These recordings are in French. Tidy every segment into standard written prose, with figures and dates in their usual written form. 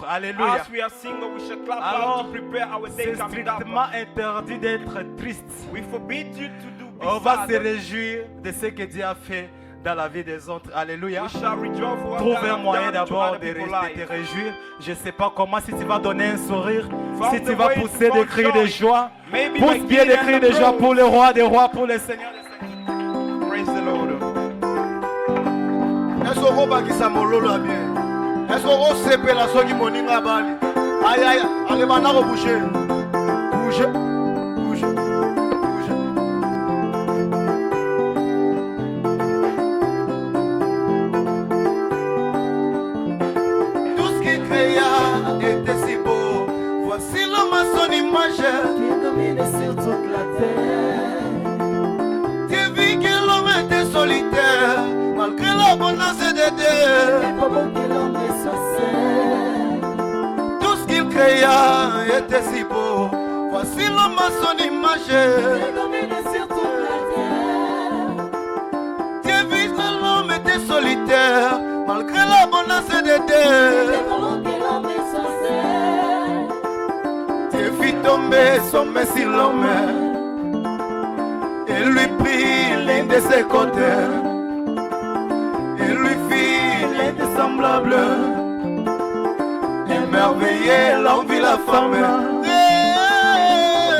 Alléluia. As we are single, we shall clap Alors, out to prepare our day c'est coming up. strictement interdit d'être triste. We forbid you to do On va se sad. réjouir de ce que Dieu a fait dans la vie des autres. Alléluia. We shall rejoice for what Trouve God un has moyen done to d'abord other de people's te lives. réjouir. Je ne sais pas comment, si tu vas donner un sourire, From si the tu vas way pousser from des cris de joy, joie. maybe Pousse like bien des Gideon cris and de the joie crows. pour le roi des rois, pour le Seigneur des seigneurs. Praise the Lord. Est-ce qu'on va qui mololo à bien? Est-ce qu'on va séparer la soie qui moninga bali? Aïe aïe, allez maintenant bouger. Bouger, bouger, bouger. Tout ce qui créa était si beau. Voici l'homme à son image. qui domine sur toute la terre. Dieu vit que l'homme était solitaire, malgré l'abondance de Dieu. Et pas bon que l'homme soit seul. Tout ce qu'il créa était si beau. Voici l'homme à son image. Qui domine sur toute la terre. Dieu vit que l'homme était solitaire, malgré l'abondance de Dieu. Et pas bon que l'homme soit seul. Dieu fit tomber son main sur l'homme et lui prit l'un de ses côtés et lui fit l'un de semblables. Émerveillé, l'homme vit la femme.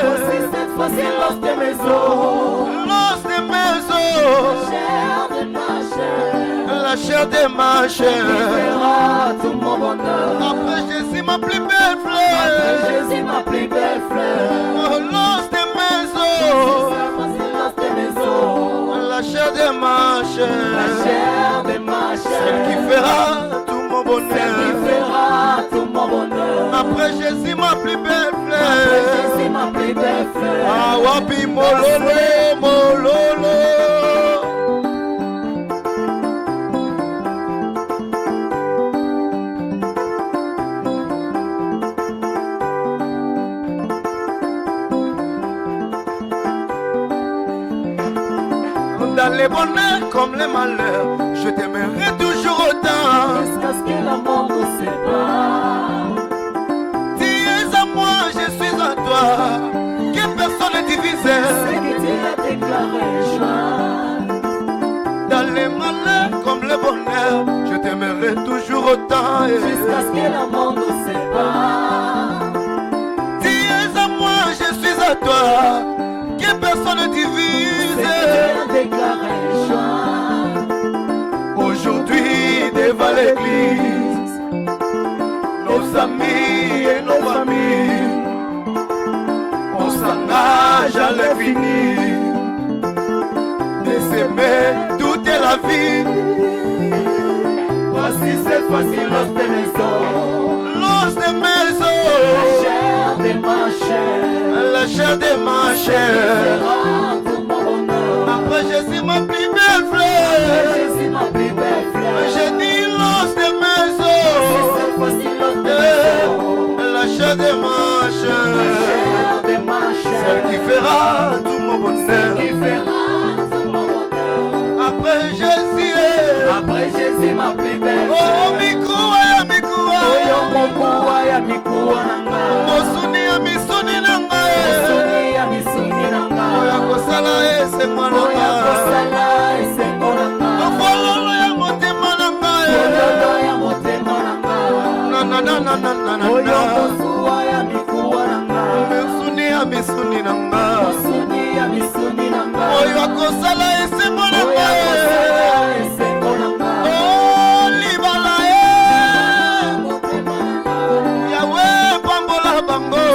Voici cette fois-ci l'os de mes os. L'os de mes os, Chair de ma chair. la chair de ma Qui chair. fera tout mon bonheur. Après Jésus, ma plus belle Après fleur. Jésus, ma plus belle fleur. Oh, l'os de mes Voici os, cette fois-ci l'os de mes os. la chair de ma La chair. chair de ma chair. Celle qui fera tout mon Celle qui bonheur. fera tout mon bonheur. Après Jésus, ma plus belle Après fleur. Jésus, ma plus belle fleur. Ah, wapi mololo, mololo. Dans les bonheurs comme les malheurs, je t'aimerai toujours autant. Jusqu'à ce que la mort nous sépare. Tu es à moi, je suis à toi. Que personne ne divise. Ce que tu as déclaré, joie. Dans les malheurs comme les bonheurs, je t'aimerai toujours autant. Jusqu'à ce que la mort nous sépare. Tu es à moi, je suis à toi. Que personne ne Ce que divise. tu as déclaré, joie. Aujourd'hui, devant l'église, nos amis et nos familles, on s'engage à l'infini, de s'aimer toute la vie. Voici cette fois-ci l'os de mes os. L'os de mes La os, chair de ma chair. la chair de ma chair. Fera tout mon bonheur. Après Jésus, ma plus belle Après fleur. Jésus, ma plus belle fleur. J'ai dit l'os de mes Cette os, fois-ci l'os de mes os. la chair de ma La chair. chair de ma chair. Celle qui fera tout mon bonheur. Qui fera tout mon bonheur. Après Jésus, Après Jésus, ma plus belle oh fleur. mikuwa ya mikuwa, Oyo mokuwa ya mikuwa nanga. mosuni ya misuni na ngai, Misuni ya misuni nanga. oya kosala esengo na Oya ngai, kosala esengo nanga. fololo ya motema na ngai, Fololo ya motema nanga. na na na na na na na Oyo na, mokuwa ya mikuwa nanga. misuni ya misuni na ngai, Misuni ya misuni nanga. oyo kosala esengo na Oya ngai, kosala esengo nanga. oh libala Motema nanga. yawe pambola bango,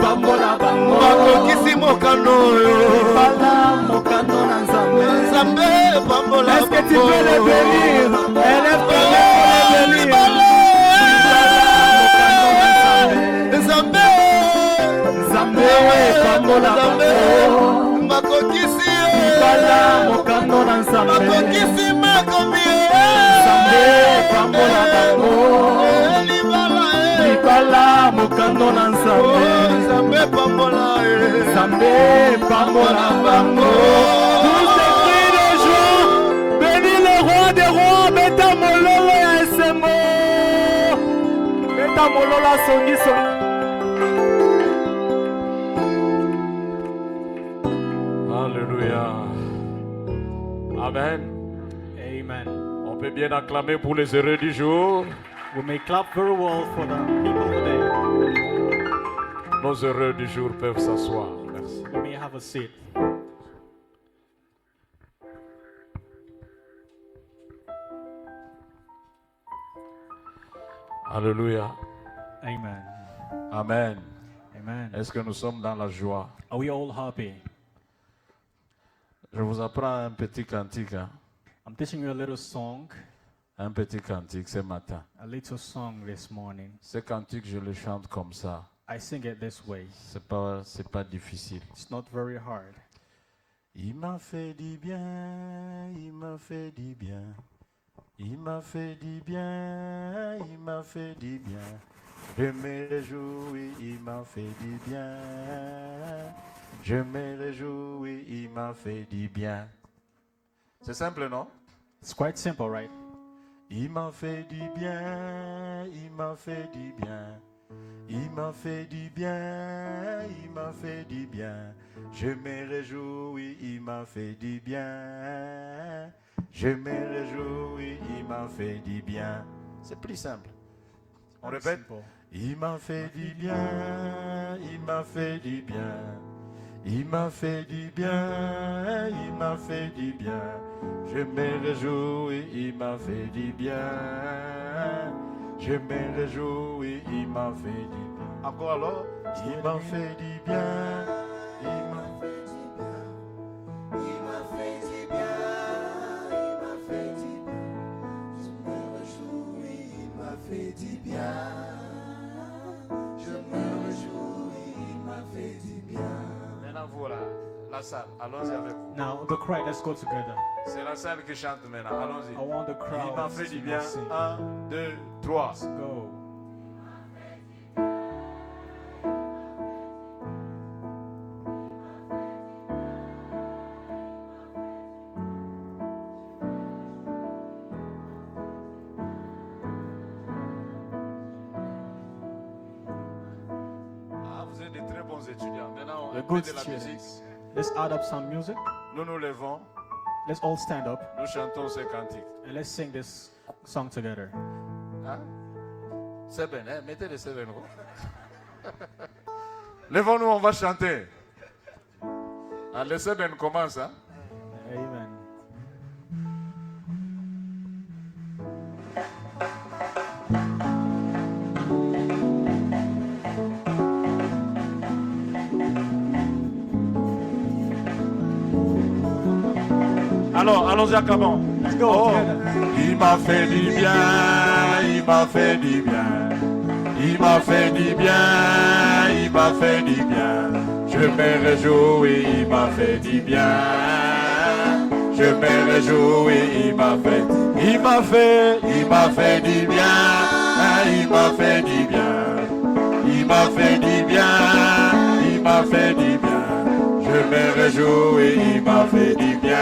Pambola bango. bakokisi mokano oyo, Bala mokano na Nzambe. Nzambe pambola Est-ce que tu bango. peux le bénir? Élève ton main pour le bénir. Nzambe, Nzambe pambola bango. bakokisi Bala mokano na Nzambe. bakokisi makomi Nzambe pambola bango. Libala mokano na Nzambe. Nzambe pambola Nzambe pambola bango. Tous ces cris de joie, bénis le roi des rois, Beta Mololo ya Esengo. ata mololo songi. Alléluia. Amen. Amen. On peut bien acclamer pour les heureux du jour. We may clap very well for the people today. Nos heureux du jour peuvent s'asseoir. Merci. You may have a seat. Alléluia. Amen. Amen. Amen. Est-ce que nous sommes dans la joie? Are we all happy? Je vous apprends un petit cantique. Hein? I'm teaching you a little song, Un petit cantique ce matin. a little song this morning. Ce cantique, je le chante comme ça. I sing it this way. C'est pas difficile. It's not very hard. Il m'a fait du bien, il m'a fait du bien. Il m'a fait du bien, il m'a fait du bien. Je me réjouis, il m'a fait du bien. Je me réjouis, il m'a fait du bien. C'est simple, non? It's quite simple, right? Il m'a fait du bien, il m'a fait du bien. Il m'a fait du bien, il m'a fait du bien. Je me réjouis, il m'a fait du bien. Je me réjouis, il m'a fait du bien. C'est plus simple. On Very répète. simple. Il m'a fait du bien, il m'a fait du bien. Il m'a fait du bien, il m'a fait du bien. Je me réjouis, il m'a fait du bien. Je me réjouis, il m'a fait du bien. Encore alors, il m'a fait du bien. Il m'a fait du bien. Il m'a fait du bien. Il m'a fait du bien. Je me réjouis, il m'a fait du bien. Je me réjouis, il m'a fait du bien. Maintenant voilà, la salle, allons-y avec vous. Now, the cry, let's go together. C'est la salle qui chante maintenant, allons-y. I want the crowd Il m'a fait du to bien. sing. 1, 2, 3. Let's go. Ah, vous êtes de très bons étudiants. Maintenant, on The met good de la musique. students. Let's add up some music. Nous nous levons, Let's all stand up nous chantons ce cantique. and let's sing this song together. Hein? Seben, hein? Mettez les Seben. Levons-nous, on va chanter. Ah, le Seben commence. Hein? Amen. Alors, allons-y, acclamons. Let's go together. Il m'a fait du bien, il m'a fait du bien. Il m'a fait du bien, il m'a fait du bien. Je me réjouis, il m'a fait du bien. Je me réjouis, il m'a fait du bien. Il m'a fait du bien. Il m'a fait du bien. Il m'a fait du bien. Il m'a fait du bien. Je me réjouis, il m'a fait du bien.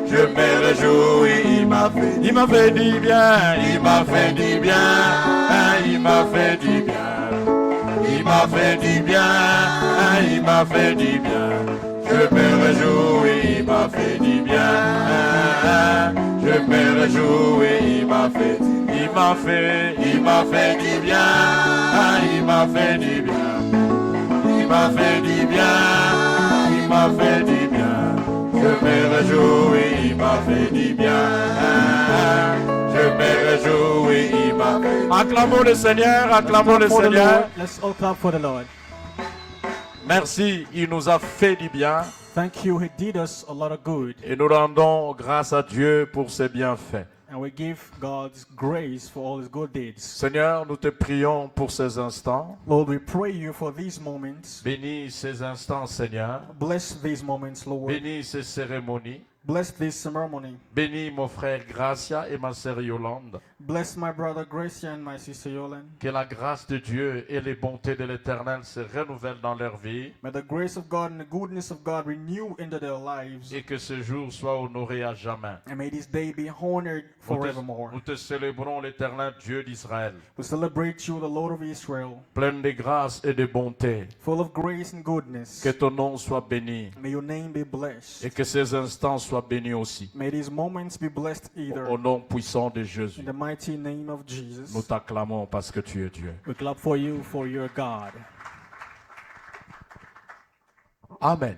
Je me réjouis, il m'a fait du bien. Il m'a fait du bien. Il m'a fait du bien. Il m'a fait du bien. Il m'a fait du bien. Je me réjouis, il m'a fait du bien. Je me réjouis, il m'a fait du bien. Il m'a fait du bien. Il m'a fait du bien. Il m'a fait du bien, il m'a fait du bien. Je me réjouis, il m'a fait du bien. Je me réjouis, il m'a fait. Acclamons le Seigneur, acclamons le For the Seigneur. Lord. Let's all clap for the Lord. Merci, il nous a fait du bien Thank you. He did us a lot of good. et nous rendons grâce à Dieu pour ses bienfaits. And we give God's grace for all his good deeds. Seigneur, nous te prions pour ces instants. Lord, we pray you for these moments. Bénis ces instants, Seigneur. Bless these moments, Lord. Bénis ces cérémonies. Bless this ceremony. Bénis mon frère Gracia et ma sœur Yolande. Bless my brother Gracia and my sister Yolan. Que la grâce de Dieu et les bontés de l'Éternel se renouvellent dans leur vie May the grace of God and the goodness of God renew into their lives. et que ce jour soit honoré à jamais. And may this day be honored forevermore. Nous te célébrons l'Éternel Dieu d'Israël, We celebrate you, the Lord of Israel, plein de grâce et de bonté. full of grace and goodness. Que ton nom soit béni May your name be blessed. et que ces instants soient bénis aussi. May these moments be blessed either. Au nom puissant de In Jésus, the mighty name of nous Jesus. t'acclamons parce que tu es Dieu. We clap for you, for your God. Amen.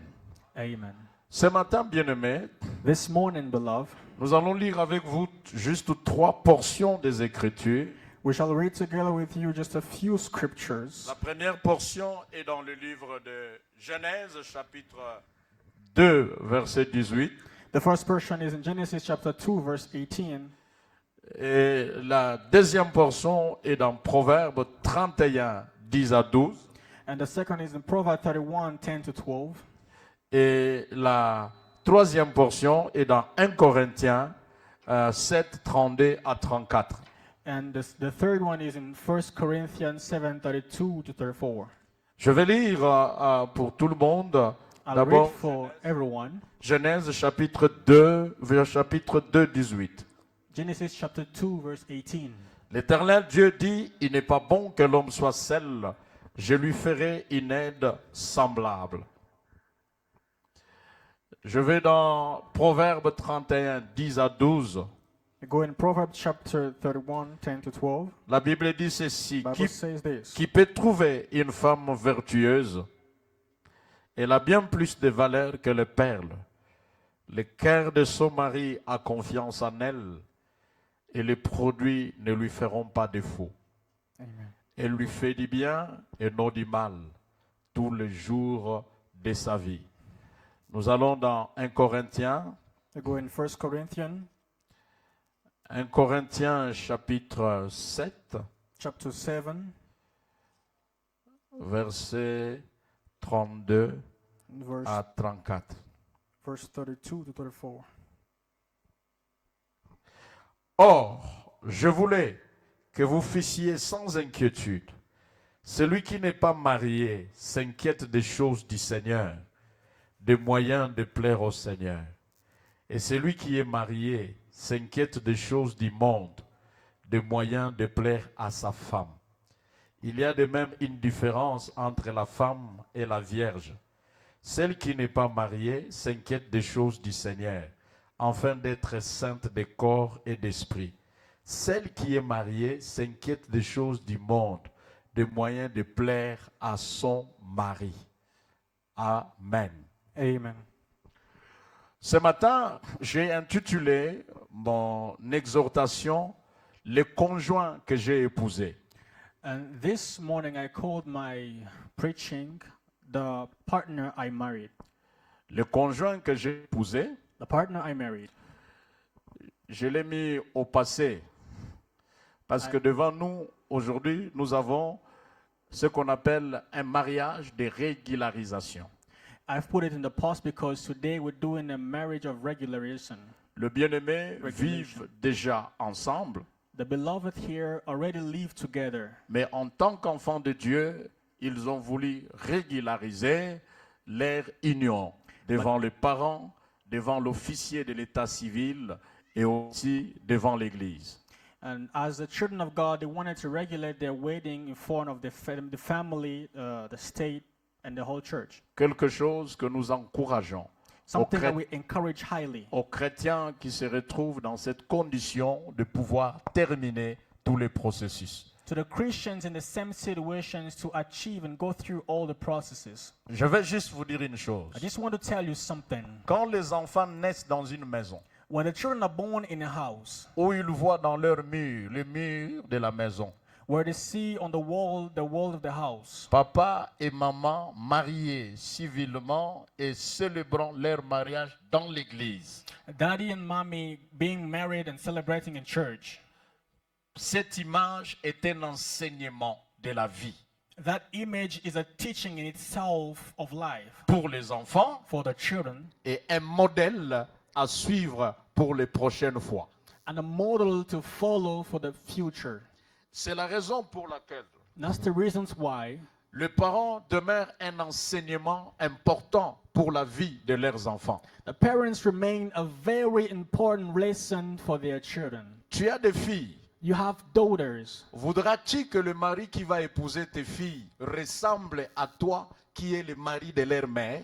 Amen. Ce matin, bien-aimés, This morning, beloved, nous allons lire avec vous juste 3 portions des Écritures. we shall read together with you just a few scriptures. La première portion est dans le livre de Genèse, chapitre 2, verset 18. The first portion is in Genesis chapter 2, verse 18. Et la deuxième portion est dans Proverbes 31, 10 à 12. And the second is in Proverbs 31, 10 to 12. Et la troisième portion est dans 1 Corinthiens 7, 32 à 34. And the third one is in 1 Corinthians 7, 32 to 34. Je vais lire pour tout le monde. I'll read D'abord, for everyone. Genèse chapitre 2, chapitre 2, 18. Genesis chapter 2, verse 18. L'Éternel Dieu dit, il n'est pas bon que l'homme soit seul, je lui ferai une aide semblable. Je vais dans Proverbes 31, 10 à 12. We go in Proverbs chapter 31, 10 to 12. La Bible dit ceci, The Bible says this. qui peut trouver une femme vertueuse? Elle a bien plus de valeur que les perles. Le cœur de son mari a confiance en elle et les produits ne lui feront pas défaut. Amen. Elle lui fait du bien et non du mal tous les jours de sa vie. Nous allons dans 1 Corinthiens. We go in 1 Corinthians 1 Corinthiens chapitre 7, chapter 7, versets 32 verse, à 34. verse 32 to 34. Or, je voulais que vous fissiez sans inquiétude. Celui qui n'est pas marié s'inquiète des choses du Seigneur, des moyens de plaire au Seigneur. Et celui qui est marié s'inquiète des choses du monde, des moyens de plaire à sa femme. Il y a de même une différence entre la femme et la vierge. Celle qui n'est pas mariée s'inquiète des choses du Seigneur, afin d'être sainte de corps et d'esprit. Celle qui est mariée s'inquiète des choses du monde, des moyens de plaire à son mari. Amen. Amen. Ce matin, j'ai intitulé mon exhortation « Le conjoint que j'ai épousé ». And this morning I called my preaching the partner I married. Le conjoint que j'ai épousé, The partner I married. je l'ai mis au passé. Parce que devant nous, aujourd'hui, nous avons ce qu'on appelle un mariage de régularisation. I've put it in the past because today we're doing a marriage of regularization. Le bien-aimé Regulation. vivent déjà ensemble, The beloved here already live together, mais en tant qu'enfants de Dieu, ils ont voulu régulariser leur union devant les parents, devant l'officier de l'état civil et aussi devant l'Église. and as the children of God, they wanted to regulate their wedding in front of the family, the state, and the whole church. Quelque chose que nous encourageons Something that we encourage highly. aux chrétiens qui se retrouvent dans cette condition de pouvoir terminer tous les processus. To the Christians in the same situations to achieve and go through all the processes. Je vais juste vous dire une chose. I just want to tell you something. Quand les enfants naissent dans une maison, When the children are born in a house, où ils voient dans leur mur, les murs de la maison, where they see on the wall of the house, papa et maman mariés civilement et célébrant leur mariage dans l'église. daddy and mommy being married and celebrating in church, Cette image est un enseignement de la vie that image is a teaching in itself of life pour les enfants for the children et un modèle à suivre pour les prochaines fois. and a model to follow for the future. C'est la raison pour laquelle That's the reasons why les parents demeurent un enseignement important pour la vie de leurs enfants. the parents remain a very important lesson for their children. Tu as des filles. You have daughters. Voudras-tu que le mari qui va épouser tes filles ressemble à toi qui es le mari de leur mère?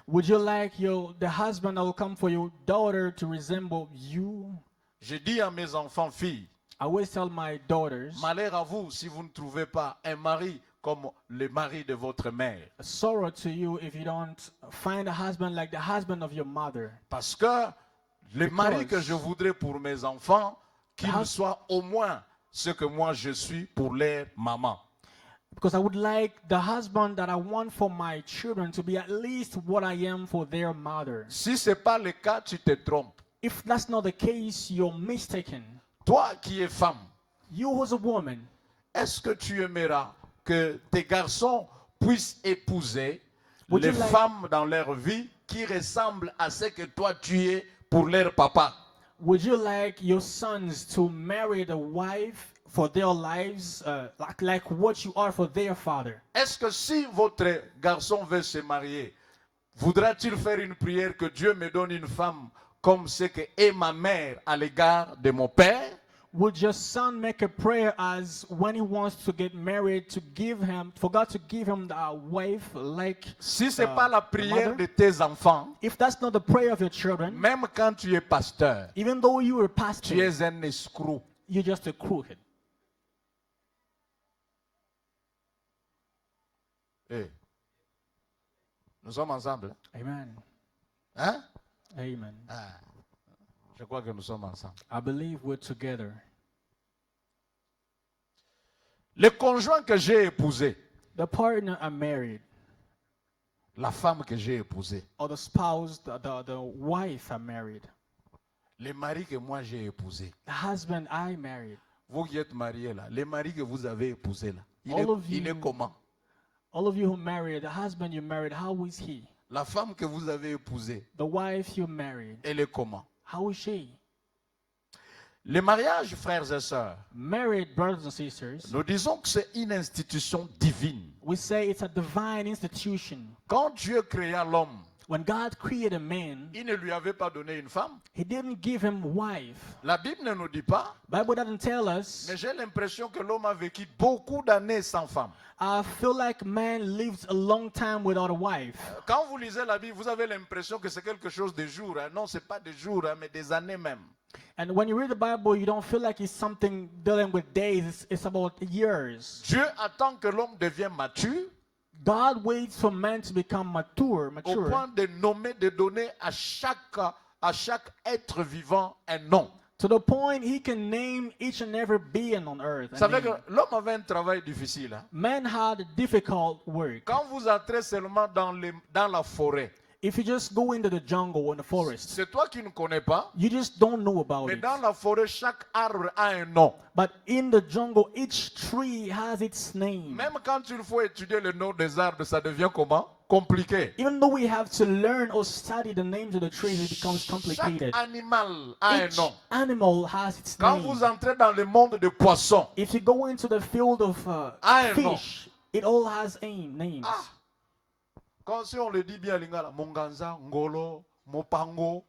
Would you like the husband that will come for your daughter to resemble you? Je dis à mes enfants filles, I always tell my daughters, malheur à vous si vous ne trouvez pas un mari comme le mari de votre mère. sorrow to you if you don't find a husband like the husband of your mother. Parce que le mari que je voudrais pour mes enfants, qu'il soit au moins ce que moi je suis pour leur maman. Because I would like the husband that I want for my children to be at least what I am for their mother. Si ce n'est pas le cas, tu te trompes. If that's not the case, you're mistaken. Toi qui es femme, You who's a woman, est-ce que tu aimeras que tes garçons puissent épouser Would les you like- femmes dans leur vie qui ressemblent à ce que toi tu es pour leur papa? would you like your sons to marry the wife for their lives, like what you are for their father? Est-ce que si votre garçon veut se marier, voudra-t-il faire une prière que Dieu me donne une femme comme ce que est ma mère à l'égard de mon père? Would your son make a prayer as when he wants to get married for God to give him a wife like Si ce n'est pas la the prière mother? de tes enfants, If that's not the prayer of your children, même quand tu es pasteur, even though you were a tu pastor, es un escroc. you're just a crooked. Eh, nous sommes ensemble. Amen. Hein? Amen. Je crois que nous sommes ensemble. I believe we're together. Le conjoint que j'ai épousé, The partner I married, la femme que j'ai épousée, or the spouse, the wife I married, le mari que moi j'ai épousé, the husband I married, vous qui êtes mariés là, le mari que vous avez épousé là, All of il you- est comment? all of you who married, the husband you married, how is he? La femme que vous avez épousée, The wife you married, elle est comment? how is she? Le mariage, frères et sœurs, Married brothers and sisters, nous disons que c'est une institution divine. we say it's a divine institution. Quand Dieu créa l'homme, When God created a man, il ne lui avait pas donné une femme. he didn't give him a wife. La Bible ne nous dit pas, Bible doesn't tell us. mais j'ai l'impression que l'homme a vécu beaucoup d'années sans femme. I feel like man lives a long time without a wife. Quand vous lisez la Bible, vous avez l'impression que c'est quelque chose de jours. Hein. Non, ce n'est pas des jours, hein, mais des années même. And when you read the Bible, you don't feel like it's something dealing with days. It's about years. Dieu attend que l'homme devienne mature God waits for man to become mature. au point de nommer, de donner à chaque être vivant un nom. To the point he can name each and every being on earth. Ça veut a dire name. que l'homme avait un travail difficile. Hein. Man had difficult work. Quand vous entrez seulement dans la forêt, If you just go into the jungle or the forest, c'est toi qui ne connais pas, you just don't know about mais it. dans la forêt, chaque arbre a un nom. But in the jungle, each tree has its name. Même quand il faut étudier le nom des arbres, ça devient comment? Compliqué. Even though we have to learn or study the names of the trees, it becomes complicated. Chaque animal a un Each nom. animal has its Quand name. vous entrez dans le monde des poissons, If you go into the field of I know. fish, it all has names. quand si on le dit bien, Lingala, Monganza, Ngolo, Mopango,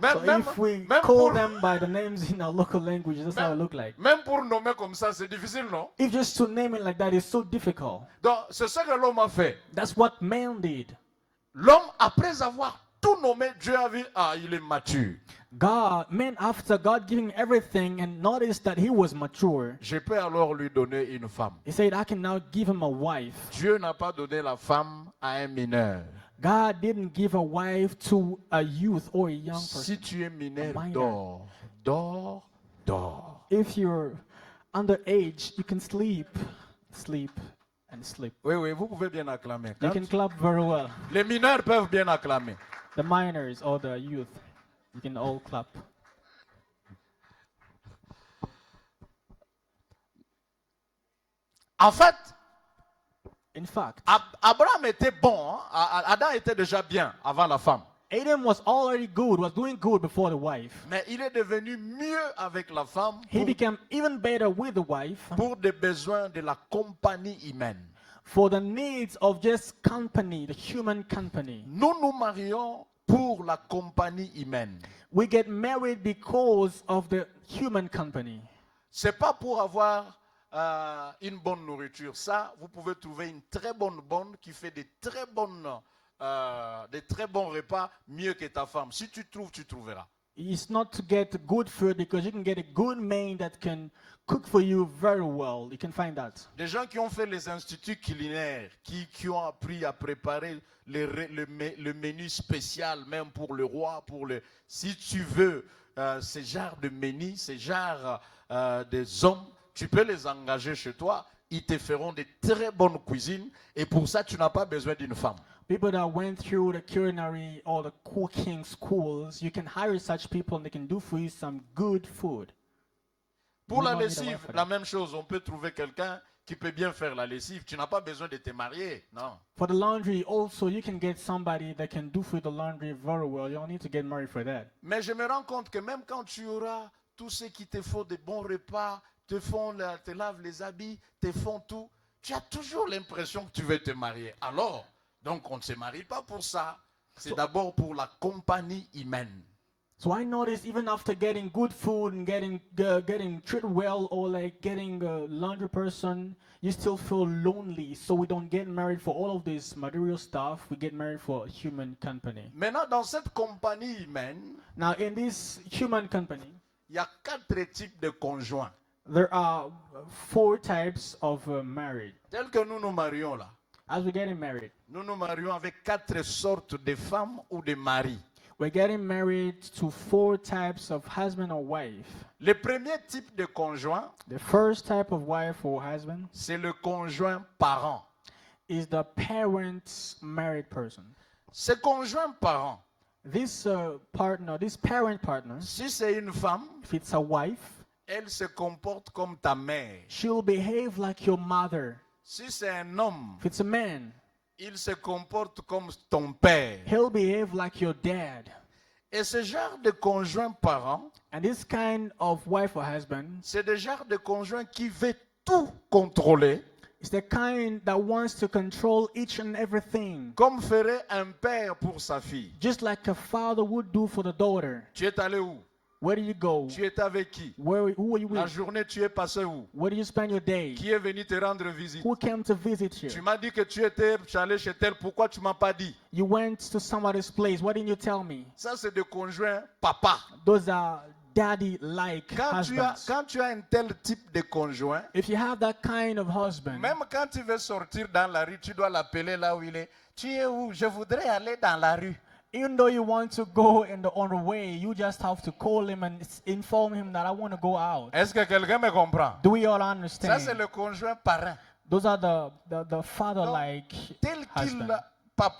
So if we call them by the names in our local language, that's how it look like. même pour nommer comme ça, c'est difficile, non? If just to name it like that is so difficult. Donc, c'est ce que l'homme a fait. That's what man did. L'homme, après avoir tout nommé, Dieu a vu, il est mature. Man, after God giving everything and noticed that he was mature, Je peux alors lui donner une femme. he said, I can now give him a wife. Dieu n'a pas donné la femme à un mineur. God didn't give a wife to a youth or a young person. Si tu es mineur, A minor. dors. If you're underage, you can sleep, and sleep. Oui, vous pouvez bien acclamer. You Quand can clap very well. les mineurs peuvent bien acclamer. The minors or the youth, you can all clap. En fait, In fact, Abraham était bon. Hein? Adam était déjà bien avant la femme. Adam was already good, was doing good before the wife. Mais il est devenu mieux avec la femme He became even better with the wife pour des besoins de la compagnie humaine. for the needs of just company, the human company. Nous nous marions pour la compagnie humaine. We get married because of the human company. C'est pas pour avoir une bonne nourriture. Ça, vous pouvez trouver une très bonne bonne qui fait des très bons repas mieux que ta femme. Si tu trouves, tu trouveras. It's not to get good food because you can get a good man that can cook for you very well. You can find that. Des gens qui ont fait les instituts culinaires, qui ont appris à préparer le menu spécial, même pour le roi, si tu veux ce genre de menu, ce genre des hommes, tu peux les engager chez toi. Ils te feront de très bonnes cuisines et pour ça, tu n'as pas besoin d'une femme. People that went through the culinary or the cooking schools, you can hire such people and they can do for you some good food. Pour You la don't need a lessive, wife for la that. même chose. On peut trouver quelqu'un qui peut bien faire la lessive. Tu n'as pas besoin de te marier, non. For the laundry, also, you can get somebody that can do for you the laundry very well. You don't need to get married for that. Mais je me rends compte que même quand tu auras tout ce qui te faut de bons repas, te lavent les habits, te font tout, tu as toujours l'impression que tu veux te marier. Alors, donc on ne se marie pas pour ça. C'est d'abord pour la compagnie humaine. So I noticed even after getting good food and getting treated well or like getting a laundry person, you still feel lonely. So we don't get married for all of this material stuff. We get married for human company. Maintenant, dans cette compagnie humaine, Now in this human company, il y a 4 types de conjoints. there are 4 types of marriage. Tel que nous nous marions là. As we're getting married, Nous nous marions avec 4 sortes de femmes ou de maris. we're getting married to 4 types of husband or wife. Le premier type de conjoint, The first type of wife or husband c'est le conjoint parent. is the parent married person. Ce conjoint parent, This partner, this parent partner, si c'est une femme, if it's a wife, elle se comporte comme ta mère. she'll behave like your mother. Si c'est un homme, If it's a man, il se comporte comme ton père. he'll behave like your dad. Et ce genre de conjoint parent, And this kind of wife or husband c'est le genre de conjoint qui veut tout contrôler, is the kind that wants to control each and everything, comme ferait un père pour sa fille. just like a father would do for the daughter. Tu es allé où? Where do you go? Tu étais avec qui? Who are you La with? journée, tu es passé où? Where do you spend your day? Qui est venu te rendre visite? Who came to visit Tu you? m'as dit que tu étais allé chez tel, pourquoi tu m'as pas dit? You went to somebody's place. Why didn't you tell me? Ça, c'est des conjoints papa. Those are daddy-like husbands. Quand tu as un tel type de conjoint, If you have that kind of husband, même quand tu veux sortir dans la rue, tu dois l'appeler là où il est. Tu es où? Je voudrais aller dans la rue. even though you want to go on the way, you just have to call him and inform him that I want to go out. Est-ce que quelqu'un me comprend? Do we all Ça, understand? c'est le conjoint parent. Those are the father-like Tel qu'il, husband.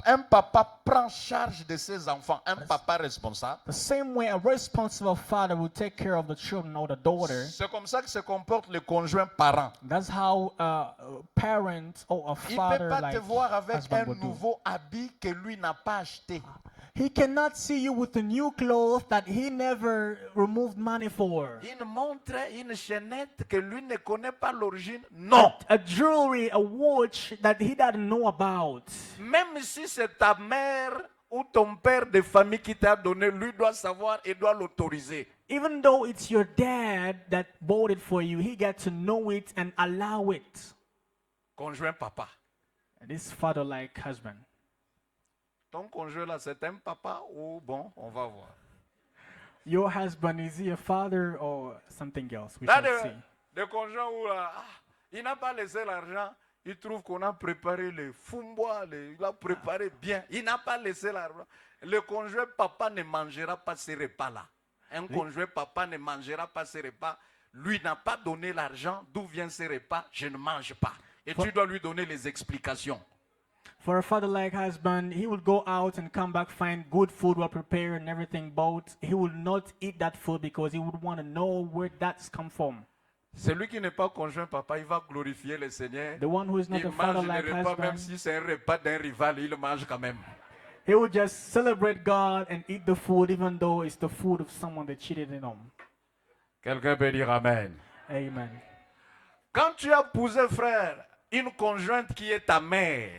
un papa prend charge de ses enfants, un papa responsable. The same way a responsible father will take care of the children or the daughter, C'est comme ça que se comporte le conjoint parent. that's how a parent or a Il ne peut pas te father-like voir avec husband un would do. nouveau habit que lui n'a pas acheté. He cannot see you with the new clothes that he never removed money for. Une montre, une chaînette que lui ne connaît pas l'origine. Non. A jewelry, a watch that he doesn't know about. Même si c'est ta mère ou ton père de famille qui t'a donné, lui doit savoir et doit l'autoriser. Even though it's your dad that bought it for you, he got to know it and allow it. Conjoint papa. This father-like husband. Ton conjoint là, c'est un papa ou bon, on va voir. Your husband, is he a father or something else? We Là, shall see. des conjoints où il n'a pas laissé l'argent, il trouve qu'on a préparé les fumbois, il a préparé bien. Il n'a pas laissé l'argent. Le conjoint papa ne mangera pas ces repas-là. Un conjoint papa ne mangera pas ces repas. Lui n'a pas donné l'argent. D'où viennent ces repas? Je ne mange pas. Et tu dois lui donner les explications. For a father-like husband, he will go out and come back, find good food well prepared and everything bought. He will not eat that food because he would want to know where that's come from. Celui qui n'est pas conjoint papa, il va glorifier le Seigneur. The one who is not Il a mange father-like le repas, même husband, si c'est un repas d'un rival, il le mange quand même. He would just celebrate God and eat the food even though it's the food of someone that cheated him. Quelqu'un peut dire Amen. Amen. Quand tu as épousé, frère, une conjointe qui est ta mère,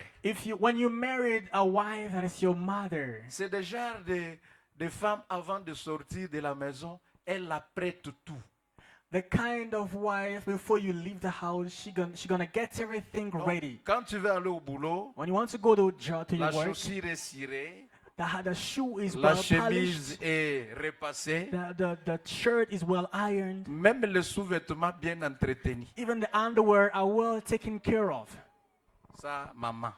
When you married a wife that is your mother, c'est des genres de femmes avant de sortir de la maison, elles apprêtent tout. the kind of wife before you leave the house, she gonna get everything Donc, ready. quand tu veux aller au boulot, When you want to go to job to la your work, chaussure est cirée, the shoe is la well chemise polished, est repassée, the shirt is well ironed, même les sous-vêtements bien entretenus. even the underwear are well taken care of. Ça, maman.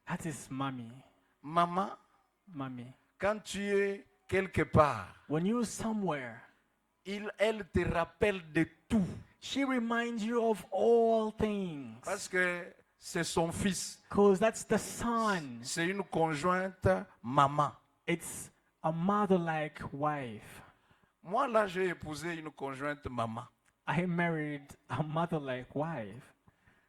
That is mommy. Maman, Mommy. quand tu es quelque part, When you're somewhere, elle te rappelle de tout. she reminds you of all things. Parce que c'est son fils. Because that's the son. C'est une conjointe maman. It's a mother-like wife. Moi, là, j'ai épousé une conjointe maman. I married a mother-like wife.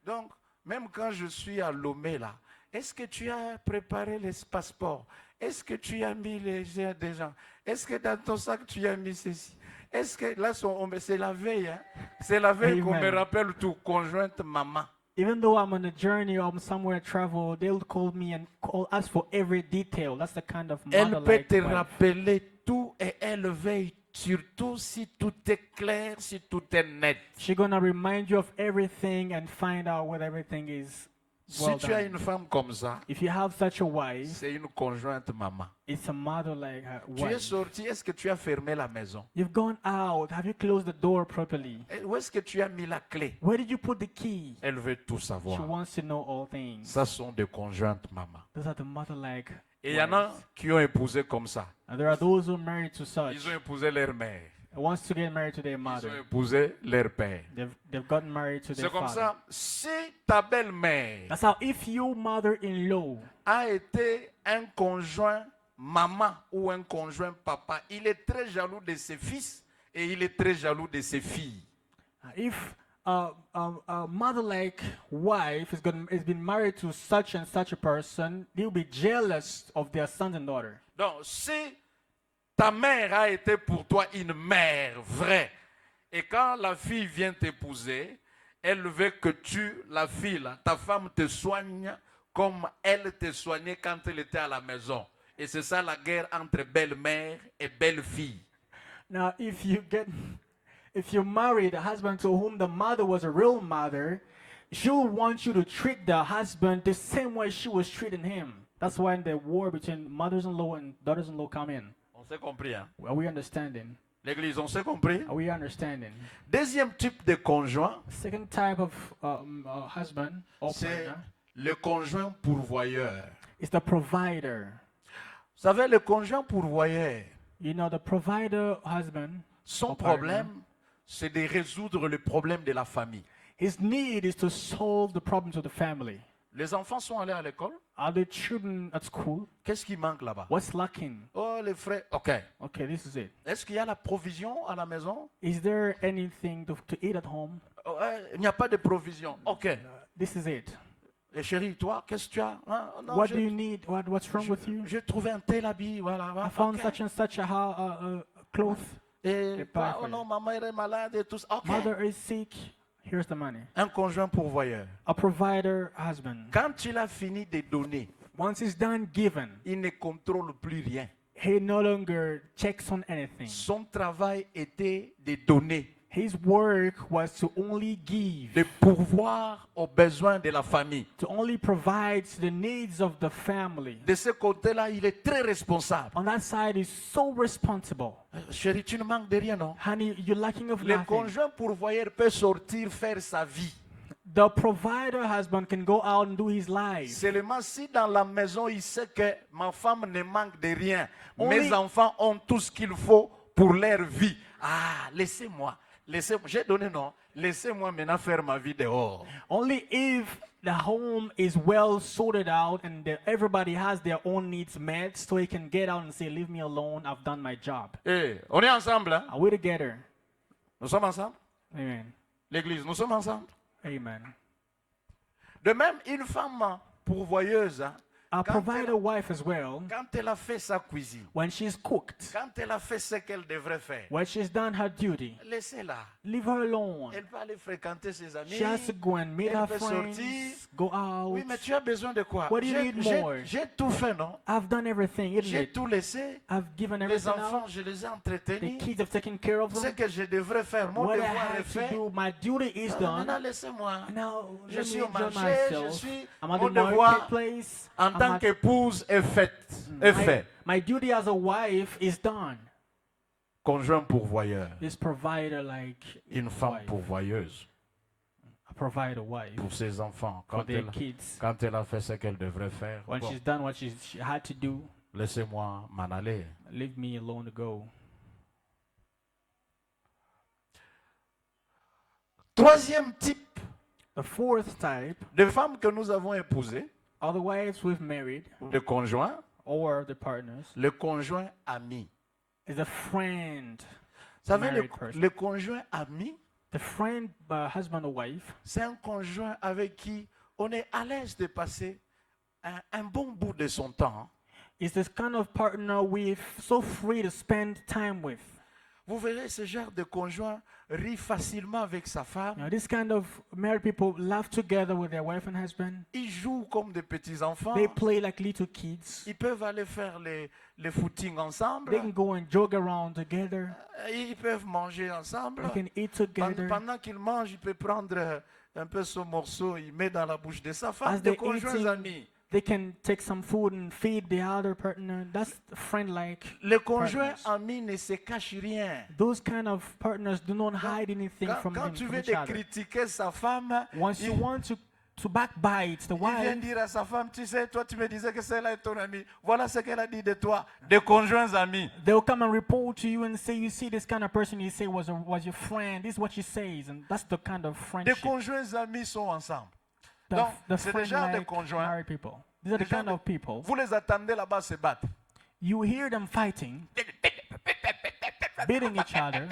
Donc, même quand je suis à Lomé, là, est-ce que tu as préparé les passeports? Est-ce que tu as mis les des gens? Est-ce que dans ton sac, tu as mis ceci? Est-ce que là, c'est la veille, hein? C'est la veille qu'on me Amen. rappelle tout, conjointe maman. Even though I'm on a journey or I'm somewhere travel, they'll call me and ask for every detail. That's the kind of Elle peut mother-like te wife. rappeler tout et elle veille surtout si tout est clair, si tout est net. She's gonna remind you of everything and find out whether everything is Si well tu as done. une femme comme ça, If you have such a wife, c'est une conjointe maman. it's a mother-like Tu es wife. sorti, est-ce que tu as fermé la maison? You've gone out. Have you closed the door properly? Et où est-ce que tu as mis la clé? Where did you put the key? Elle veut tout She savoir. wants to know all things. Ça sont des conjointes maman. Those are the mother-like Et il y en a wives. qui ont épousé comme ça. And there are those who are married to such. Ils ont épousé leur mère. Wants to get married to their Ils ont mother. épousé leur père. They've gotten married to their C'est comme father. ça. Si ta belle-mère That's how if your mother-in-law a été un conjoint maman ou un conjoint papa, il est très jaloux de ses fils et il est très jaloux de ses filles. if a mother-like wife has been married to such and such a person, they'll be jealous of their sons and daughters. Donc, si ta mère a été pour toi une mère vraie, et quand la fille vient t'épouser, elle veut que tu, la fille, là, ta femme te soigne comme elle te soignait quand elle était à la maison. Et c'est ça la guerre entre belle-mère et belle-fille. Now, if you married a husband to whom the mother was a real mother, she'll want you to treat the husband the same way she was treating him. That's when the war between mothers-in-law and daughters-in-law come in. On s'est compris, hein? Are we understanding? L'église, on s'est compris? Are we understanding? Deuxième type de conjoint, Second type of husband or c'est partner le conjoint pourvoyeur. is the provider. Vous savez, le conjoint pourvoyeur, You know, the provider husband, son or partner, problème, c'est de résoudre le problème de la famille. his need is to solve the problems of the family. Les enfants sont allés à l'école. Are the children at school? Qu'est-ce qui manque là-bas? What's lacking? Oh, les frères. OK. Okay, this is it. Est-ce qu'il y a la provision à la maison? Is there anything to eat at home? Oh, il n'y a pas de provision. OK. This is it. Et chérie, toi, qu'est-ce que tu as? Ah, non, What do you need? What's wrong with you? j'ai trouvé un tel habit. Voilà. I found OK. such and such a cloth. Et J'ai oh pas fait. non, maman elle est malade et tout ça. OK. Mother is sick. Here's the money. Un conjoint pourvoyeur. A provider husband. Quand il a fini de donner, Once it's done given, il ne contrôle plus rien. he no longer checks on anything. Son travail était de donner, His work was to only give, de pourvoir aux besoins de la famille. to only provide the needs of the family. De ce côté-là, il est très responsable. On that side, he's so responsible. Chérie, tu ne manques de rien, non? Honey, you're lacking of Le nothing. conjoint pourvoyeur peut sortir faire sa vie. The provider husband can go out and do his life. Seulement si dans la maison, il sait que ma femme ne manque de rien. Only- Mes enfants ont tout ce qu'il faut pour leur vie. Ah, laissez-moi. J'ai donné non. Laissez-moi maintenant faire ma vie dehors. Only if the home is well sorted out and everybody has their own needs met, so he can get out and say, leave me alone, I've done my job. Eh, on est ensemble, hein? Are we together? Nous sommes ensemble? Amen. L'église, nous sommes ensemble? Amen. De même, une femme pourvoyeuse, hein, A Quand provider wife as well, Quand elle a fait sa cuisine, when she's cooked, quand elle a fait ce qu'elle devrait faire, when she's done her duty, laissez-la. leave her alone. Elle peut aller fréquenter ses amis. She has to go and meet Elle her peut friends, sortir. go out. Oui, mais tu as besoin de quoi? What do you need more? J'ai tout fait, non? I've done everything, isn't J'ai it? tout laissé. I've given Les everything enfants, out. je les ai The entretenus. kids have taken care of Ce them. que je devrais faire, mon What I devoir est have to fait. do, my duty is Maintenant, done. laissez-moi. Now, Je let suis me au enjoy marché, je myself. suis I'm at mon the devoir marketplace. en I'm tant at- qu'épouse est fait. my duty as a wife is done. Conjoint pourvoyeur. This provider like Une femme wife, pourvoyeuse a provider wife pour ses enfants. for their kids. Quand elle a fait ce qu'elle devrait faire, When bon, she's done what she had to do, laissez-moi m'en aller. leave me alone to go. Troisième type The fourth type de femmes que nous avons épousées, are the wives we've married le conjoint, or the partners le conjoint ami. is a friend. Vous savez, Married person. le conjoint ami, The friend, husband or wife, c'est un conjoint avec qui on est à l'aise de passer un bon bout de son temps. is this kind of partner we're so free to spend time with. Vous verrez ce genre de conjoint rit facilement avec sa femme. Now, this kind of married people laugh together with their wife and husband. Ils jouent comme des petits enfants. They play like little kids. Ils peuvent aller faire les footings ensemble. They can go and jog around together. Ils peuvent manger ensemble. They can eat together. Pendant qu'il mange, il peut prendre un peu ce morceau, il met dans la bouche de sa femme. As Des they're conjoints eating, amis. they can take some food and feed the other partner. That's friend-like. Le conjoint partners. ami ne se cache rien. Those kind of partners do not hide anything from Quand tu veux each de other. critiquer sa femme, Once you want to backbite the il vient wife, dire à sa femme, tu sais, toi tu me disais que celle-là est ton amie. Voilà ce qu'elle a dit de toi. Des conjoints amis. they'll come and report to you and say, you see, this kind of person you say was your friend. This is what she says, and that's the kind of Des friendship. conjoints amis sont ensemble. The, Donc, the c'est le genre de friend-like conjoints. married people. These are the Des gens kind de- of people. Vous les attendez là-bas se battre. You hear them fighting, beating each other.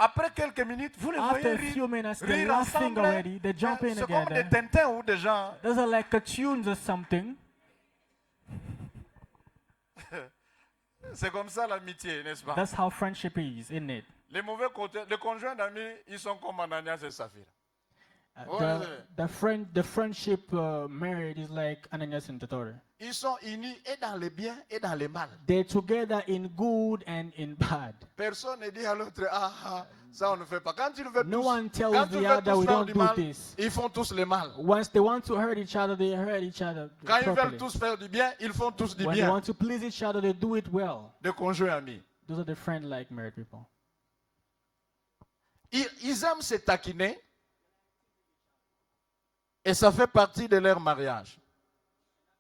Après quelques minutes, vous les After voyez a few rire, minutes, they're rire laughing ensemble. already. They're jumping C'est comme des together. Tintins ou des gens. Those are like cartoons or something. C'est comme ça l'amitié, n'est-ce pas? That's how friendship is, isn't it? Les mauvais côtés, les conjoints d'amis, ils sont comme Ananias et Saphira. The friendship married is like Ananias and Tatora. Ils sont unis et dans le bien et dans le mal. They're together in good and in bad. Personne ne dit à l'autre, ah, ça on ne fait pas. Quand ils veulent No tous, one tells quand the ils veulent other, tous we faire don't du do mal, this. ils font tous le mal. Once they want to hurt each other, they hurt each other Quand ils veulent properly. tous faire du bien, ils font tous du When they bien. want to please each other, they do it well. Des conjoints amis. Those are the friend-like married people. Ils aiment se taquiner et ça fait partie de leur mariage.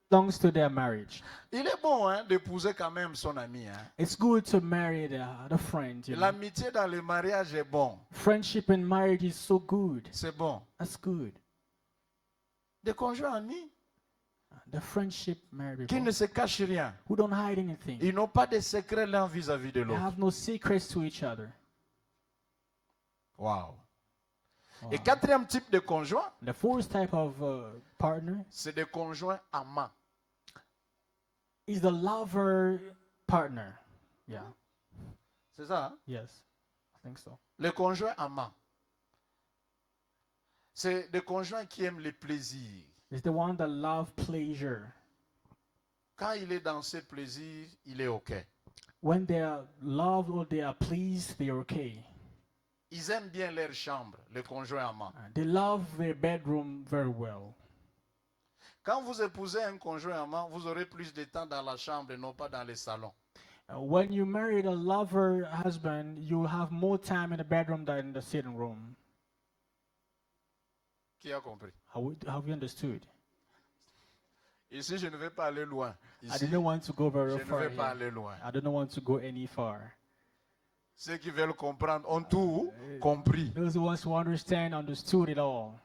Belongs to their marriage. Il est bon hein, d'épouser quand même son ami. Hein. It's good to marry the friend. You know? L'amitié dans le mariage est bon. Friendship in marriage is so good. C'est bon. That's good. Des conjoints amis The friendship married qui people ne se cachent rien. who don't hide anything. Ils n'ont pas de secrets l'un vis-à-vis de They l'autre. have no secrets to each other. Wow. Wow. Et quatrième type de conjoint, The fourth type of partner c'est des conjoints amants. is the lover partner. Yeah. C'est ça, hein? Yes. I think so. Les conjoints amants. C'est des conjoints qui aiment les plaisirs. It's the one that love pleasure. Quand il est dans ses plaisirs, il est OK. When they are loved or they are pleased, they are okay. Ils aiment bien leur chambre, les conjoints amants. They love their bedroom very well. Quand vous épousez un conjoint amant, vous aurez plus de temps dans la chambre et non pas dans les salons. When you married a lover husband, you have more time in the bedroom than in the sitting room. Qui a compris? Have you understood? Ici, je ne vais pas aller loin. I Ici, didn't want to go je very ne far. vais pas Here. aller loin. I don't want to go any far. Ceux qui veulent comprendre ont tout compris. Those who want to understand understood it all.